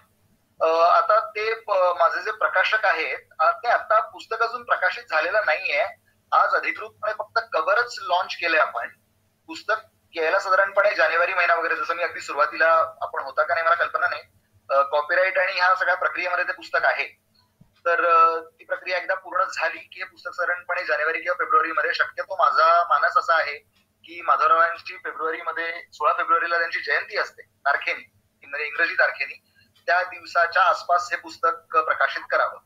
आता ते माझे जे प्रकाशक आहेत ते आता पुस्तक अजून प्रकाशित झालेलं नाहीये. आज अधिकृतपणे फक्त कव्हरच लॉन्च केलंय आपण. पुस्तक यायला साधारणपणे जानेवारी महिना वगैरे, जसं मी अगदी सुरुवातीला आपण होता का नाही मला कल्पना नाही, कॉपीराईट आणि ह्या सगळ्या प्रक्रियेमध्ये ते पुस्तक आहे. तर ती प्रक्रिया एकदा पूर्ण झाली की हे पुस्तक साधारणपणे जानेवारी किंवा फेब्रुवारीमध्ये, शक्यतो माझा मानस असा आहे की माधवरावांची फेब्रुवारीमध्ये 16 फेब्रुवारीला त्यांची जयंती असते तारखेनी, म्हणजे इंग्रजी तारखेनी, त्या दिवसाच्या आसपास हे पुस्तक प्रकाशित करावं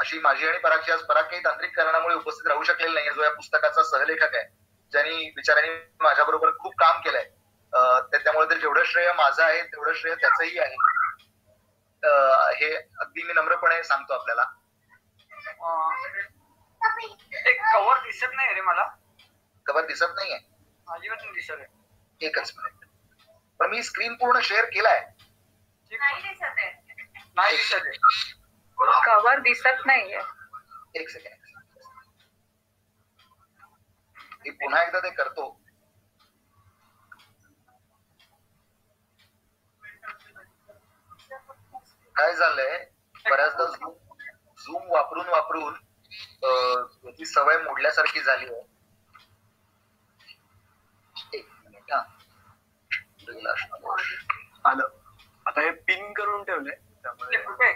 अशी माझी आणि परागची आज पराग काही तांत्रिक कारणामुळे उपस्थित राहू शकलेला नाही, जो या पुस्तकाचा सहलेखक आहे, ज्यांनी बिचारांनी माझ्याबरोबर खूप काम केलंय. त्यामुळे तर जेवढं श्रेय माझं आहे तेवढं श्रेय त्याचंही आहे. हे अगदी मी नम्रपणे सांगतो आपल्याला. एक कव्हर दिसत नाही रे मला. कव्हर दिसत नाहीये? अजिबात नाही दिसत आहे. एकच मिनिट. पण मी स्क्रीन पूर्ण शेअर केलाय. नाही दिसत आहे. नाही दिसत आहे. कव्हर दिसत नाहीये. एक सेकंड. मी पुन्हा एकदा ते करतो. काय झालंय, बऱ्याचदा झूम वापरून वापरून याची सवय मोडल्यासारखी झाली आहे. एक मिनिट. आलं. आता हे पिन करून ठेवलंय, त्यामुळे कुठे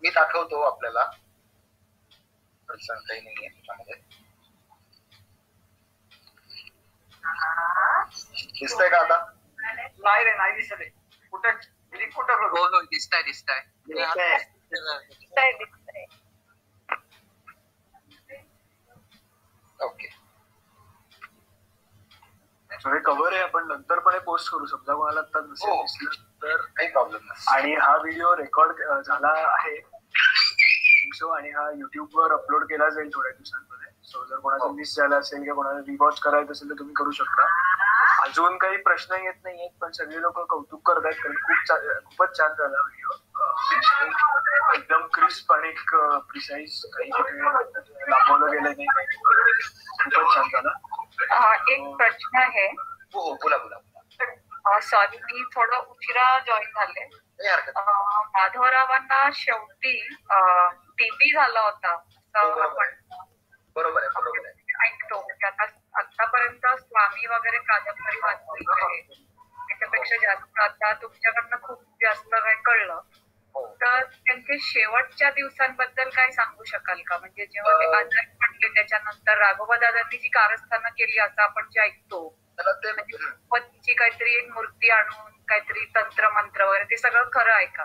मी दाखवतो आपल्याला. अडचण काही नाहीये त्याच्यामध्ये. दिसतंय का आता? नाही रे, नाही दिसत आहे. कुठे क्लिक कुठं करू? हो दिसताय. ओके. हे कव्हर आहे, आपण नंतर पण पोस्ट करू. समजा कोणाला आता नसेल दिसलं तर काही प्रॉब्लेम नाही. आणि हा व्हिडिओ रेकॉर्ड झाला आहे आणि हा युट्यूब वर अपलोड केला जाईल थोड्या दिवसांमध्ये. सो जर कोणाचा मिस झाला असेल किंवा कोणाला रिवॉच करायचं असेल तर तुम्ही करू शकता. अजून काही प्रश्न येत नाहीयेत, पण सगळे लोक कौतुक करतायत कारण खूपच छान झाला व्हिडिओ. एकदम क्रिस्प आणि प्रिसाईज, काही लांबवलं गेलं नाही, काही खूपच छान झालं. एक प्रश्न आहे. हो बोला. सॉरी, मी थोडं उशिरा जॉईन झाले. माधवरावांना शेवटी टीबी झाला होता असं आपण बरोबर आहे. ऐकतो. म्हणजे आता आतापर्यंत स्वामी वगैरे कादंबरी वाचली आहे, त्याच्यापेक्षा जास्त आता तुमच्याकडनं खूप जास्त काय कळलं, तर त्यांचे शेवटच्या दिवसांबद्दल काय सांगू शकाल का? म्हणजे जेव्हा ते आजारी पडले त्याच्यानंतर राघोबादादांनी जी कारस्थानं केली असं आपण जे ऐकतो, तिची काहीतरी एक मूर्ती आणून काहीतरी तंत्र मंत्र वगैरे, ते सगळं खरं आहे का?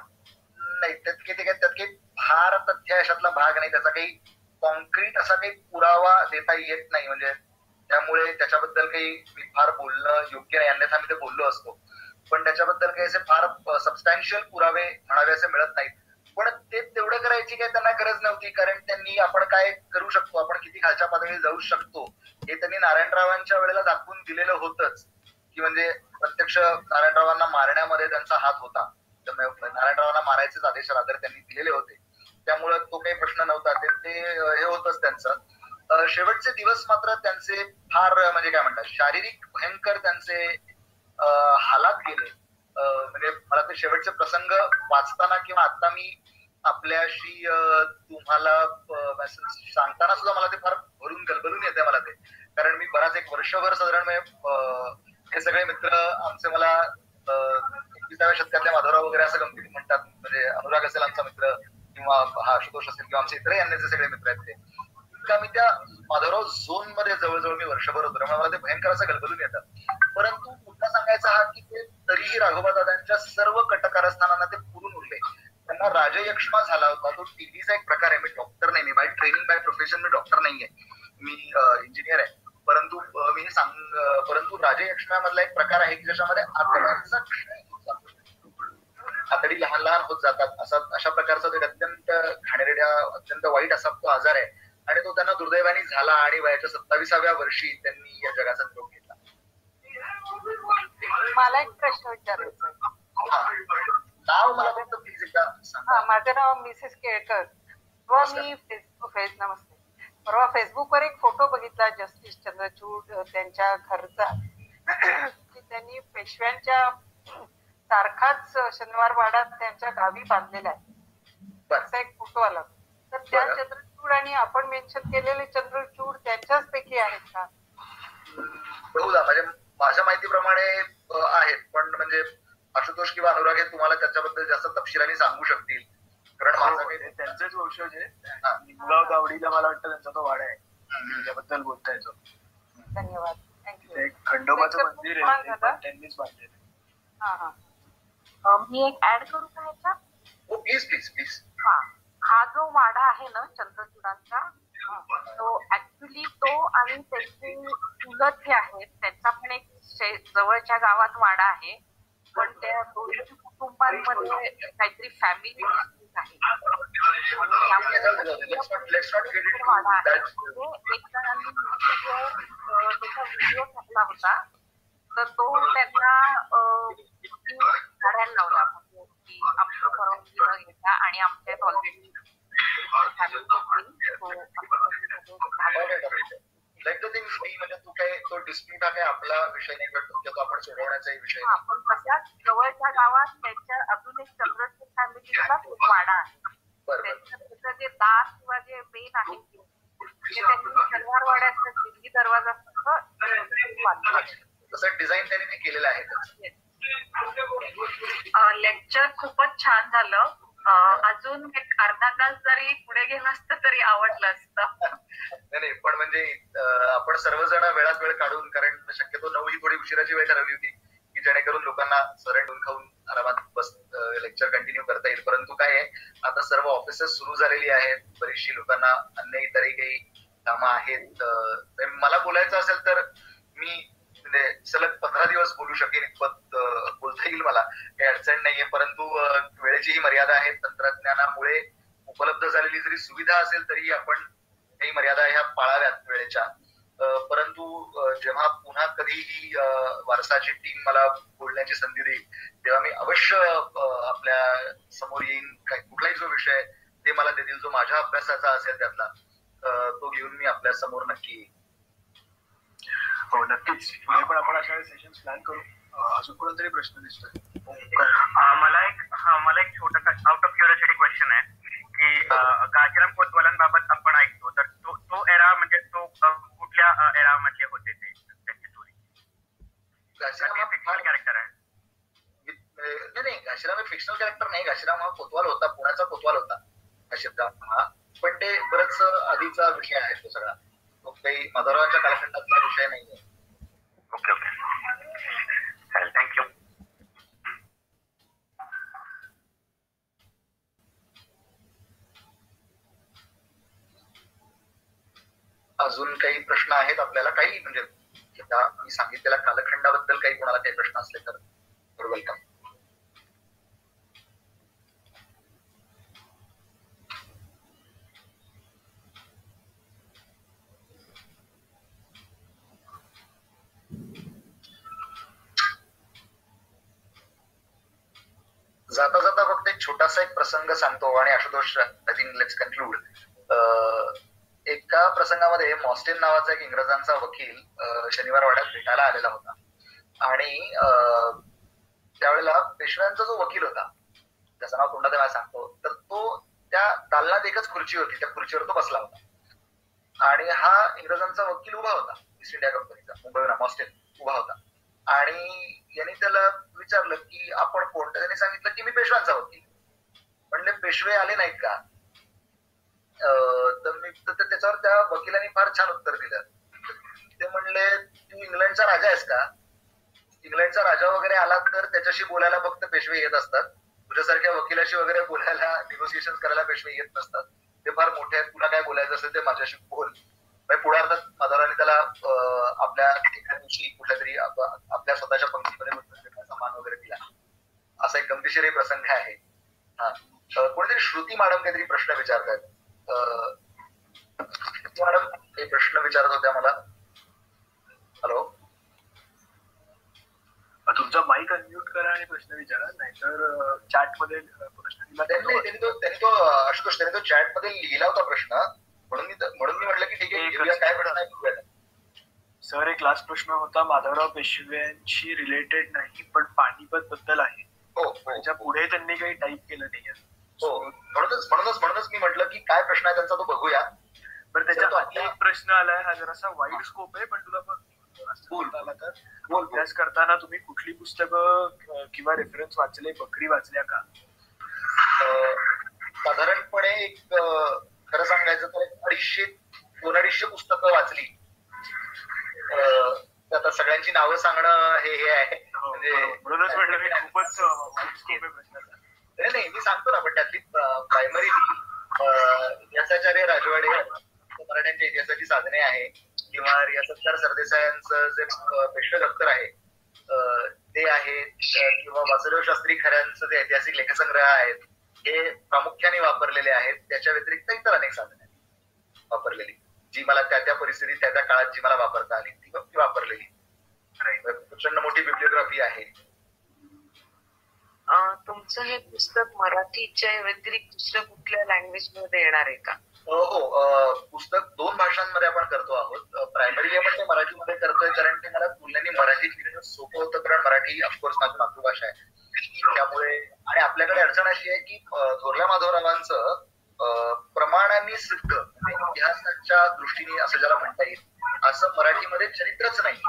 नाही, त्यात काही फार तथ्य याच्यातला भाग नाही. त्याचा काही कॉन्क्रीट असा काही पुरावा देता येत नाही. म्हणजे त्यामुळे त्याच्याबद्दल काही फार बोलणं योग्य नाही. अन्यथा मी ते बोललो असतो, पण त्याच्याबद्दल काही असे फार सबस्टॅन्शियल पुरावे म्हणावे असे मिळत नाहीत. पण ते तेवढं करायची काही त्यांना गरज नव्हती, कारण त्यांनी आपण काय करू शकतो, आपण किती खालच्या पातळीवर जाऊ शकतो हे त्यांनी नारायणरावांच्या वेळेला दाखवून दिलेलं होतंच. की म्हणजे प्रत्यक्ष नारायणरावांना मारण्यामध्ये त्यांचा हात होता. नारायणरावांना मारायचेच आदेश रादर त्यांनी दिलेले होते, त्यामुळे तो काही प्रश्न नव्हता. ते हे होतच त्यांचं. शेवटचे दिवस मात्र त्यांचे फार म्हणजे काय म्हणतात, शारीरिक भयंकर त्यांचे हालात गेले. म्हणजे मला ते शेवटचे प्रसंग वाचताना किंवा आता मी आपल्याशी तुम्हाला सांगताना सुद्धा मला ते फार गलबलून येते मला ते. कारण मी बराच एक वर्षभर साधारण हे सगळे मित्र आमचे मला 21व्या शतकातल्या माधवराव वगैरे असं गमतीत म्हणतात. म्हणजे अनुराग असेल आमचा मित्र, किंवा हा आशुतोष असेल, किंवा आमचे इतर यांचे सगळे मित्र आहेत ते. इतका मी त्या माधवराव झोन मध्ये जवळजवळ मी वर्षभर होतो, त्यामुळे मला ते भयंकर असं गलबलून येतात. परंतु मुद्दा सांगायचा हा की ते तरीही राघोबादादांच्या सर्व कटकारस्थानांना ते पुरून उरले. त्यांना राजयक्ष्मा झाला होता. तो टीबीचा एक प्रकार आहे. मी डॉक्टर नाही, मी बाय ट्रेनिंग बाय प्रोफेशन मी डॉक्टर नाहीये, मी इंजिनियर आहे. परंतु राजयक्ष्म्यामधला एक प्रकार आहे की ज्याच्यामध्ये आतड्यांचा क्षय होत जातो, आतडी लहान लहान होत जातात. अशा प्रकारचा ते अत्यंत घाणेरड्या, अत्यंत वाईट असा तो आजार आहे. आणि तो त्यांना दुर्दैवाने झाला आणि वयाच्या 27व्या वर्षी त्यांनी या जगाचा निरोप घेतला. मला एक प्रश्न विचारायचा आहे. नाव मला फक्त प्लीज एकदा सांगा. माझं नाव मिसेस केळकर. मी नमस्ते. परवा फेसबुकवर एक फोटो बघितला जस्टिस चंद्रचूड त्यांच्या घरचा, की त्यांनी पेशव्यांच्या सारखाच शनिवार वाडा त्यांच्या गावी बांधलेला आहे, असा एक फोटो आला. तर त्या चंद्रचूड आणि आपण मेन्शन केलेले चंद्रचूड त्यांच्याच पैकी आहेत का? बहुधा म्हणजे माझ्या माहितीप्रमाणे आहेत, पण म्हणजे आशुतोष किंवा अनुराग हे तुम्हाला त्याच्याबद्दल जास्त तपशिलाने सांगू शकतील. कारण माझं काही त्यांचेच वंशज आहे. निमगाव दावडीला मला वाटतं त्यांचा तो वाडा आहे, त्याच्याबद्दल बोलता येतो. धन्यवाद, थँक्यू. एक खंडोबाचं मंदिर आहे, त्यांनीच बांधलेलं. मी एक ऍड करू का ह्याच्यात? हो प्लीज प्लीज प्लीज. हा जो वाडा आहे ना चंद्रचूडांचा, तो ऍक्च्युली तो आणि त्याचे चुलत जे आहेत त्यांचा पण एक जवळच्या गावात वाडा आहे, पण त्या दोन्ही कुटुंबांमध्ये काहीतरी फॅमिली डिस्प्यूट आहे आणि त्यामुळे वाडा आहे. एक जणांनी त्याचा व्हिडिओ टाकला होता, तर तो त्यांना काढायला लावला की आमची परवानगी न घेता आणि आमच्यात ऑलरेडी म्हणजे तू काय तो डिस्प्यूट हा काय आपला विषय नाही, तो आपण सोडवण्याचाही विषय नाही. पण तशाच जवळच्या गावात त्यांच्या अजून एक चंद्रचूड फॅमिलीचा एक वाडा आहे. त्याचं जे दार किंवा जे मेन आहे ते त्यांनी शनिवारवाड्याचा दिल्ली दरवाजा तसं डिझाईन त्यांनी केलेलं आहे. लेक्चर खूपच छान झालं. अजून एक अर्धा तास जरी पुढे गेलं असतं तरी आवडलं असतं. नाही पण म्हणजे आपण सर्वजण वेळात वेळ काढून, कारण शक्यतो 9 ही थोडी उशिराची वेळ ठरवली होती की जेणेकरून लोकांना सरळ खाऊन आरामात बस लेक्चर कंटिन्यू करता येईल. परंतु काय आहे, आता सर्व ऑफिसेस सुरू झालेली आहेत, बरीचशी लोकांना अन्य इतरही काही कामं आहेत. मला बोलायचं असेल तर मी म्हणजे सलग 15 दिवस बोलू शकेन इतपत बोलता येईल, मला काही अडचण नाहीये. परंतु वेळेचीही मर्यादा आहे. तंत्रज्ञानामुळे उपलब्ध झालेली जरी सुविधा असेल तरी आपण काही मर्यादा ह्या पाळाव्यात वेळेच्या. परंतु जेव्हा पुन्हा कधीही वारसाची टीम मला बोलण्याची संधी देईल तेव्हा मी अवश्य आपल्या समोर येईन. कुठलाही जो विषय ते मला देतील, जो माझ्या अभ्यासाचा असेल त्यातला, तो घेऊन मी आपल्या समोर नक्की येईन. हो नक्कीच, पुढे पण आपण अशा सेशन्स प्लॅन करू. अजून कोणतरी प्रश्न दिसतोय? मला एक छोटा आउट ऑफ क्युरियोसिटी क्वेश्चन आहे की गाजीराम कोतवालांबाबत आपण ऐकतो, तर तो एरा म्हणजे तो कुठल्या एरा मधले होते ते, त्याची स्टोरी? फिक्शनल कॅरेक्टर आहे? नाही, घाशीराम हे फिक्शनल कॅरेक्टर नाही. घाशीराम हा कोतवाल होता, पुण्याचा कोतवाल होता घाशीराम हा. पण ते बरंच आधीचा विषय आहे तो सगळा, तो काही माधवरावांच्या कालखंडातला विषय नाहीये. ओके चालेल, थँक्यू. अजून काही प्रश्न आहेत आपल्याला? काही म्हणजे मी सांगितलेल्या कालखंडाबद्दल काही कोणाला काही प्रश्न असले तर वेलकम. जाता जाता फक्त एक छोटासा एक प्रसंग सांगतो आणि Ashutosh, I think let's conclude. एका प्रसंगामध्ये मॉस्टिन नावाचा एक इंग्रजांचा वकील शनिवार वाड्यात भेटायला आलेला होता आणि त्यावेळेला पेशव्यांचा जो वकील होता, त्याचं नाव तोंडात मला सांगतो, तर तो त्या दालनात एकच खुर्ची होती, त्या खुर्चीवर तो बसला होता आणि हा इंग्रजांचा वकील उभा होता, ईस्ट इंडिया कंपनीचा, मुंबईला मॉस्टिन उभा होता. आणि यांनी त्याला विचारलं की आपण कोण? त्यांनी सांगितलं की मी पेशव्यांचा वकील. म्हणले पेशवे आले नाहीत का? तर त्याच्यावर त्या वकिलांनी फार छान उत्तर दिलं. ते म्हणले तू इंग्लंडचा राजा आहेस का? इंग्लंडचा राजा वगैरे आला तर त्याच्याशी बोलायला फक्त पेशवे येत असतात, तुझ्यासारख्या वकिलाशी वगैरे बोलायला, निगोसिएशन करायला पेशवे येत नसतात. ते फार मोठे आहेत, तुला काय बोलायचं असेल ते माझ्याशी बोल. पुढे अर्थात माधवरावांनी त्याला आपल्या एका दिवशी कुठल्या तरी आपल्या स्वतःच्या पंक्तीमध्ये बसण्याचा मान वगैरे दिला. असा एक गमतीशीर प्रसंग आहे. हा, कोणीतरी श्रुती मॅडम काहीतरी प्रश्न विचारतात. मॅडम हे प्रश्न विचारत होत्या मला. हॅलो, तुमचा माईक अनम्यूट करा आणि प्रश्न विचारा, नाहीतर चॅट मध्ये प्रश्न दिला. त्यांनी तो चॅट मध्ये लिहिला होता प्रश्न, म्हणून मी म्हटलं की ठीक आहे, काय प्रश्न आहे. सर एक लास्ट प्रश्न होता, माधवराव पेशव्यांशी रिलेटेड नाही पण पानिपत बद्दल आहे. त्याच्या पुढे त्यांनी काही टाईप केलं नाहीये. म्हणूनच मी म्हटलं की काय प्रश्न आहे त्यांचा तो बघूया. पण त्याच्यात आणखी एक प्रश्न आलाय, हा जरासा वाईड स्कोप आहे, पण तुला आला तर अभ्यास करताना तुम्ही कुठली पुस्तकं किंवा रेफरन्स वाचले, बकरी वाचल्या का? साधारणपणे एक खरं सांगायचं तर 250 पुस्तकं वाचली. आता सगळ्यांची नावं सांगणं हे आहे, म्हणूनच म्हटलं मी खूपच वाईड स्कोप आहे प्रश्नाचा. नाही मी सांगतो ना, पण त्यातली प्रायमरी इतिहासाचार्य राजवाडे मराठ्यांच्या इतिहासाची साधने आहे, किंवा रियासतकार सरदेसायांचं जे पेशवे दप्तर आहे ते आहे, किंवा वासुदेव शास्त्री खऱ्यांचं जे ऐतिहासिक लेखसंग्रह आहेत हे प्रामुख्याने वापरलेले आहेत. त्याच्या व्यतिरिक्त इतर अनेक साधने वापरलेली, जी मला त्या परिस्थितीत त्या काळात जी मला वापरता आली ती वापरलेली. प्रचंड मोठी बिब्लिओग्राफी आहे. तुमचं हे पुस्तक मराठीच्या व्यतिरिक्त दुसऱ्या कुठल्या लँग्वेज मध्ये येणार आहे का? हो, पुस्तक 2 भाषांमध्ये आपण करतो आहोत. प्रायमरी आपण ते मराठीमध्ये करतोय कारण ते मला तुलनेने मराठीत लिहिणं सोपं होतं, कारण मराठी ऑफकोर्स माझी मातृभाषा आहे. त्यामुळे आणि आपल्याकडे अडचण अशी आहे की थोरल्या माधवरावांचं प्रमाणाने सिद्ध म्हणजे इतिहासाच्या दृष्टीने असं ज्याला म्हणता येईल असं मराठीमध्ये चरित्रच नाही.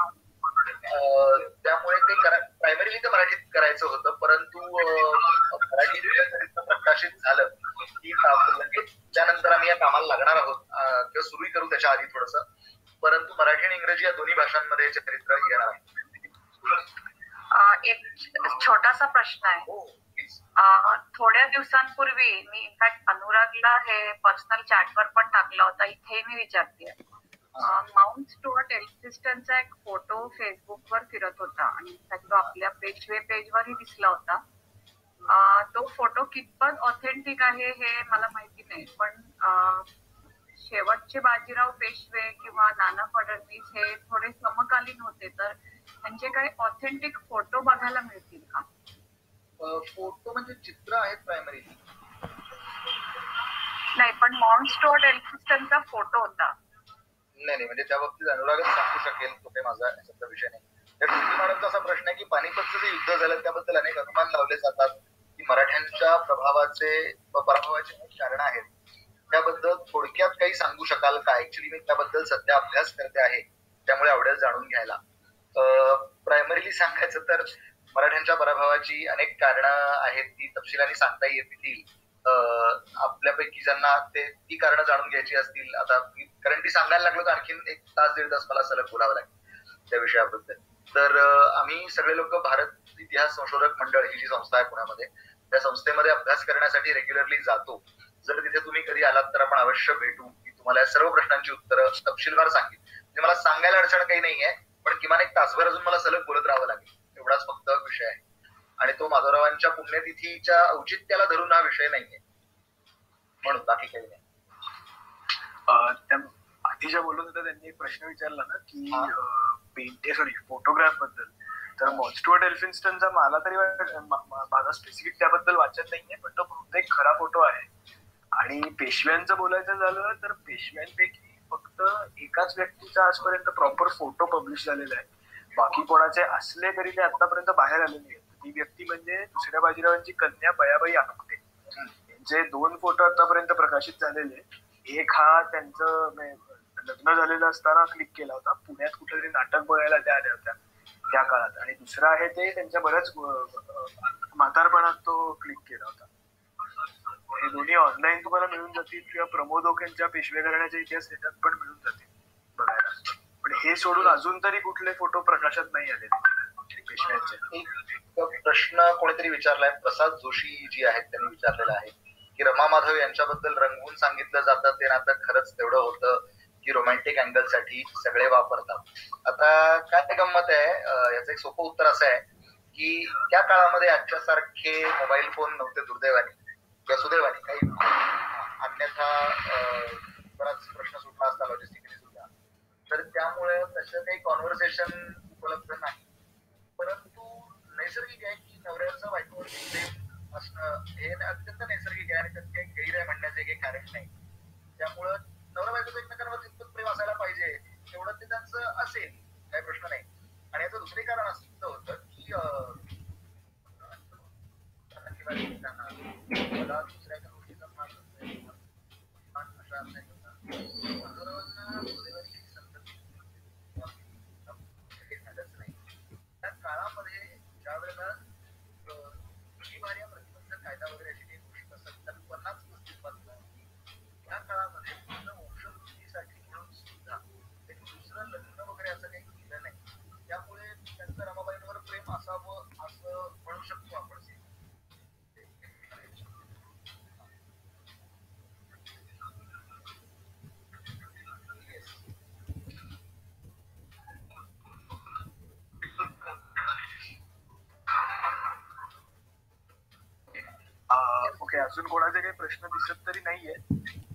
त्यामुळे ते प्रायमरीली तर मराठीत करायचं होतं, परंतु मराठी चरित्र प्रकाशित झालं की लगेच त्यानंतर आम्ही या कामाला लागणार आहोत किंवा सुरू करू त्याच्या आधी थोडस, परंतु मराठी आणि इंग्रजी या दोन्ही भाषांमध्ये चरित्र येणार आहे. एक छोटासा प्रश्न आहे. थोड्या दिवसांपूर्वी मी इनफॅक्ट अनुरागला हे पर्सनल चॅटवर पण टाकला होता, इथे मी विचारते. माउंट स्टुअर्ट एल्फिन्स्टनचा एक फोटो फेसबुकवर फिरत होता आणि इनफॅक्ट तो आपल्या पेशवे पेजवरही दिसला होता. तो फोटो कितपत ऑथेंटिक आहे हे मला माहिती नाही, पण शेवटचे बाजीराव पेशवे किंवा नाना फडणवीस हे थोडे समकालीन होते, तर त्यांचे काही ऑथेंटिक फोटो बघायला मिळतील का? फोटो म्हणजे चित्र आहेत प्रायमरी? नाही, पण माउंट स्टुअर्ट एल्फिन्स्टनचा फोटो होता. नाही, म्हणजे त्या बाबतीत अनुरागच सांगू शकेल, तो काही माझा याचा विषय नाही. मॅडमचा असा प्रश्न आहे की पानिपतचं जे युद्ध झालं त्याबद्दल अनेक अनुमान लावले जातात की मराठ्यांच्या पराभवाचे कारण आहेत. त्याबद्दल थोडक्यात काही सांगू शकाल का? ऍक्च्युली मी त्याबद्दल सध्या अभ्यास करते आहे, त्यामुळे आवडेल जाणून घ्यायला. प्रायमरीली सांगायचं तर मराठ्यांच्या पराभवाची अनेक कारणं आहेत, ती तपशिलाने सांगता येतील. आपल्यापैकी ज्यांना ती कारणं जाणून घ्यायची असतील, आता कारण ती सांगायला लागलो तर आणखीन 1 तास 1.5 तास मला सलग बोलावं लागेल त्या विषयाबद्दल. तर आम्ही सगळे लोक भारत इतिहास संशोधक मंडळ ही जी संस्था आहे पुण्यामध्ये, त्या संस्थेमध्ये अभ्यास करण्यासाठी रेग्युलरली जातो. जर तिथे तुम्ही कधी आलात तर आपण अवश्य भेटू. मी तुम्हाला या सर्व प्रश्नांची उत्तरं तपशीलवार सांगेन. म्हणजे मला सांगायला अडचण काही नाहीये, पण किमान 1 तासभर अजून मला सलग बोलत राहावं लागेल, एवढाच फक्त विषय आहे. आणि तो माधवरावांच्या पुण्यतिथीच्या औचित्याला धरून हा विषय नाहीये, म्हणून बाकी काही नाही. आधी ज्या बोलत होत्या त्यांनी एक प्रश्न विचारला ना की फोटोग्राफ बद्दल, तर माउंट स्टुअर्ट एल्फिन्स्टनचा मला तरी माझा स्पेसिफिक त्याबद्दल वाचत नाहीये, पण तो बहुतेक खरा फोटो आहे. आणि पेशव्यांचं बोलायचं झालं तर पेशव्यांपैकी फक्त एकाच व्यक्तीचा आजपर्यंत प्रॉपर फोटो पब्लिश झालेला आहे. बाकी कोणाचे असले तरी ते आतापर्यंत बाहेर आलेले आहेत. ती व्यक्ती म्हणजे दुसऱ्या बाजीरावांची कन्या बयाबाई आपटे. त्यांचे 2 फोटो आतापर्यंत प्रकाशित झालेले. एक हा त्यांचं लग्न झालेलं असताना क्लिक केला होता, पुण्यात कुठेतरी नाटक बघायला त्या आल्या होत्या त्या काळात, आणि दुसरा आहे ते त्यांच्या बऱ्याच म्हातारपणात तो क्लिक केला होता. हे दोन्ही ऑनलाईन तुम्हाला मिळून जातील किंवा प्रमोद ओकेंच्या पेशवे घराण्याच्या इतिहास त्याच्यात पण मिळून जातील बघायला. पण हे सोडून अजून तरी कुठले फोटो प्रकाशात नाही आलेले पेशव्यांचे. एक प्रश्न कोणीतरी विचारलाय, प्रसाद जोशी जी आहेत त्यांनी विचारलेला आहे की रमा माधव यांच्याबद्दल रंगवून सांगितलं जातं ते नातं खरंच तेवढं होतं की रोमॅन्टिक अँगल साठी सगळे वापरतात? आता काय गंमत आहे, याचं एक सोपं उत्तर असं आहे की त्या काळामध्ये आजच्या सारखे मोबाईल फोन नव्हते दुर्दैवाने किंवा सुदैवाने, काही अन्यथा बराच प्रश्न सुटला असता लॉजिस्टिकली सुद्धा. तर त्यामुळे तसं काही कॉन्व्हर्सेशन उपलब्ध नाही. परंतु नैसर्गिक आहे की नवऱ्याचं बायकोवरती प्रेम असणं हे अत्यंत नैसर्गिक आहे आणि त्यात काही गैर आहे म्हणण्याचे काही कारण नाही. त्यामुळं नवरा बायकोचं एकमेकांवर जितकं प्रेम असायला पाहिजे तेवढं ते त्यांचं असेल, काही प्रश्न नाही. आणि याचं दुसरे कारण असं होतं की मला दुसऱ्या एका गोष्टीचा मान अशा झालंच नाही. त्या काळामध्ये ज्या वेळेला प्रतिबंधक कायदा वगैरे अशी काही गोष्ट असतात तर 50 त्या काळामध्ये वंशवृद्धीसाठी म्हणून सुद्धा त्यांनी दुसरं लग्न वगैरे असं काही केलं नाही. त्यामुळे त्यांचं रमाबाई अजून कोणाचे काही प्रश्न दिसत तरी नाहीये.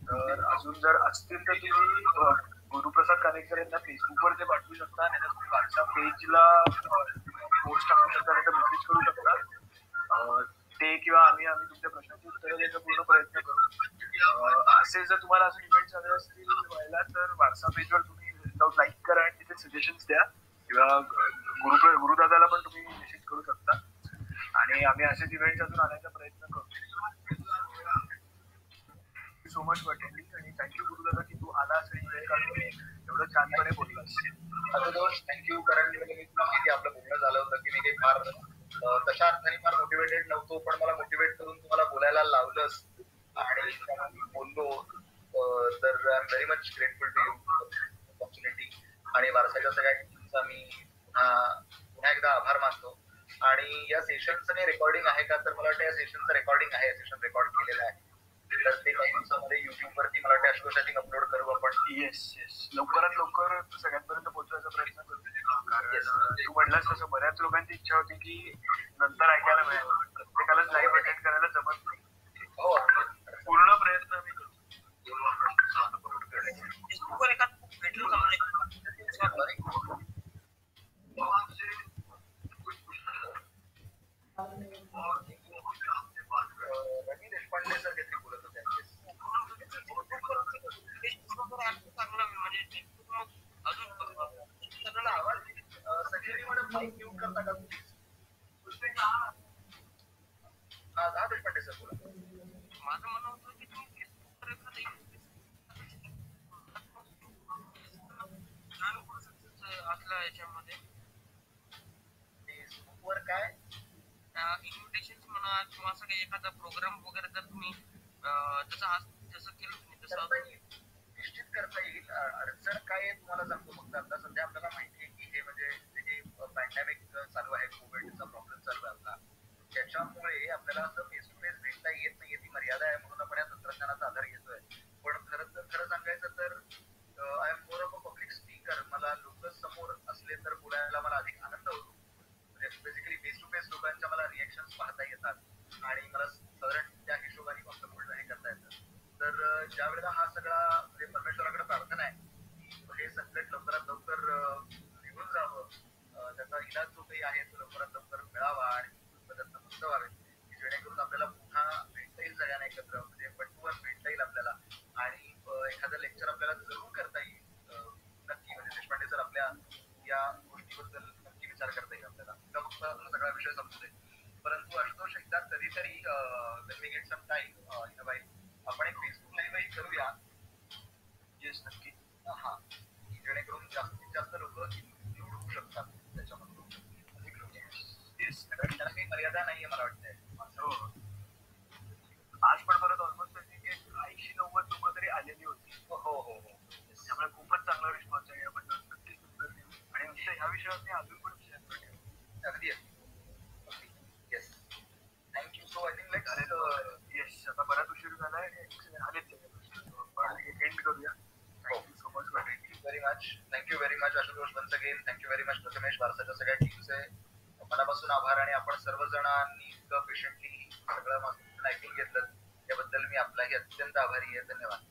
तर अजून जर असतील तर तुम्ही गुरुप्रसाद कानेटकर यांना फेसबुकवर ते पाठवू शकता, नाही तर तुम्ही व्हॉट्सअप पेजला पोस्ट टाकू शकता, नाही तर मेसेज करू शकता. ते किंवा आम्ही तुमच्या प्रश्नाची उत्तरं द्यायचा पूर्ण प्रयत्न करू. असे जर तुम्हाला अजून इव्हेंट्स हवे असतील व्हायला तर व्हॉट्सअप पेजवर तुम्ही जाऊन लाईक करा आणि तिथे सजेशन्स द्या, किंवा गुरुदादाला पण तुम्ही मेसेज करू शकता आणि आम्ही असेच इव्हेंट्स अजून आणायचा प्रयत्न करू. सो मच फॉर अटेंडिंग आणि थँक्यू गुरुदादा की तू आलास आणि वेळ काढून एवढं छानपणे बोललास. आशुतोष थँक्यू. कारण मी तुला माहिती आपलं बोलणं झालं होतं की मी काही फार तशा अर्थाने फार मोटिवेटेड नव्हतो, पण मला मोटिवेट करून तुम्हाला बोलायला लावलंस आणि बोललो. तर I am very much grateful to you opportunity. आणि वारसाच्या सगळ्या टीमचा मी पुन्हा एकदा आभार मानतो. आणि या सेशनचं रेकॉर्डिंग आहे का, तर मला वाटतं या सेशनचं रेकॉर्डिंग आहे, सेशन रेकॉर्ड केलेलं आहे. तर ते काही दिवसामध्ये युट्यूब वरती मला वाटतं आशुतोषाची अपलोड करू आपण. येस लवकरात लवकर सगळ्यांपर्यंत पोहोचवायचा प्रयत्न करू. कारण तू म्हणलास तसं बऱ्याच लोकांची इच्छा होती की नंतर ऐकायला मिळेल, प्रत्येकालाच लाईव्ह अटेंड करायला जमत नाही. हो पूर्ण प्रयत्न मी करू. रवी देशपांडे सर काहीतरी बोलत होते. सचिन मॅडम माईक म्यूट करता का प्लीज? हा देशपांडे सर बोला. माझं म्हणणं होतं की तुम्ही असला याच्यामध्ये फेसबुकवर काय इन्व्हिटेशन म्हणा किंवा असं काही एखादा प्रोग्राम वगैरे जर तुम्ही जसं केलं तुम्ही तसं निश्चित करता येईल. अडचण काय आहे तुम्हाला सांगतो. फक्त आता सध्या आपल्याला माहिती आहे की हे म्हणजे जे पॅन्डेमिक चालू आहे, कोविडचा प्रॉब्लेम चालू आहे आपला, त्याच्यामुळे आपल्याला असं फेस टू फेस भेटता येत नाहीये. ती मर्यादा आहे म्हणून आपण या तंत्रज्ञानाचा आधार घेतोय. पण खरं सांगायचं तर I am more of a public speaker. मला लोक समोर असले तर बोलायला मला अधिक आनंद होतो. म्हणजे बेसिकली फेस टू फेस लोकांच्या मला रिएक्शन्स पाहता येतात आणि मला साधारण त्या हिशोबाने फक्त बोलणं हे करता येतं. तर ज्या वेळेला हा सगळा म्हणजे परमेश्वराकडे प्रार्थना आहे की हे संकट लवकरात लवकर निघून जावं, त्याचा इलाज जो काही आहे तो लवकरात लवकर मिळावा आणि पदार्थ मुक्त व्हावे, जेणेकरून आपल्याला पुन्हा भेटता येईल सगळ्यांना एकत्र, म्हणजे वन टू वन भेटता येईल आपल्याला आणि एखादं लेक्चर आपल्याला जरूर करता येईल. नक्की म्हणजे देशपांडे सर आपल्या या गोष्टीबद्दल नक्की विचार करता येईल आपल्याला. फक्त सगळा विषय समजू दे. परंतु आशुतोष एकदा कधीतरी when we get some time in a while आपण एक फेसबुक लाईव्हही करूया. येस नक्की. हा जेणेकरून जास्तीत जास्त लोक इन्क्लूड होऊ शकतात त्याच्यामध्ये. येस त्याला काही मर्यादा नाहीये मला वाटतंय. आज पण परत ऑलमोस्ट 80-90 लोक तरी आलेली होती. हो त्यामुळे खूपच चांगला रिस्पॉन्स आहे. आपण नक्कीच उत्तर देऊ आणि ह्या विषयावर मी अजून पण विचार करेन. अगदी yes thank you. So I think yes आता बराच उशीर झालाय आलेच आपण एंड करूया. Thank you so much. Thank you very much Ashutosh once again. Thank you very much Prathamesh. वारसाच्या सगळ्या टीमचे मनापासून आभार आणि आपण सर्वजणांनी इतकं पेशंटली सगळं ऐकून घेतलं याबद्दल मी आपलाही अत्यंत आभारी आहे. धन्यवाद.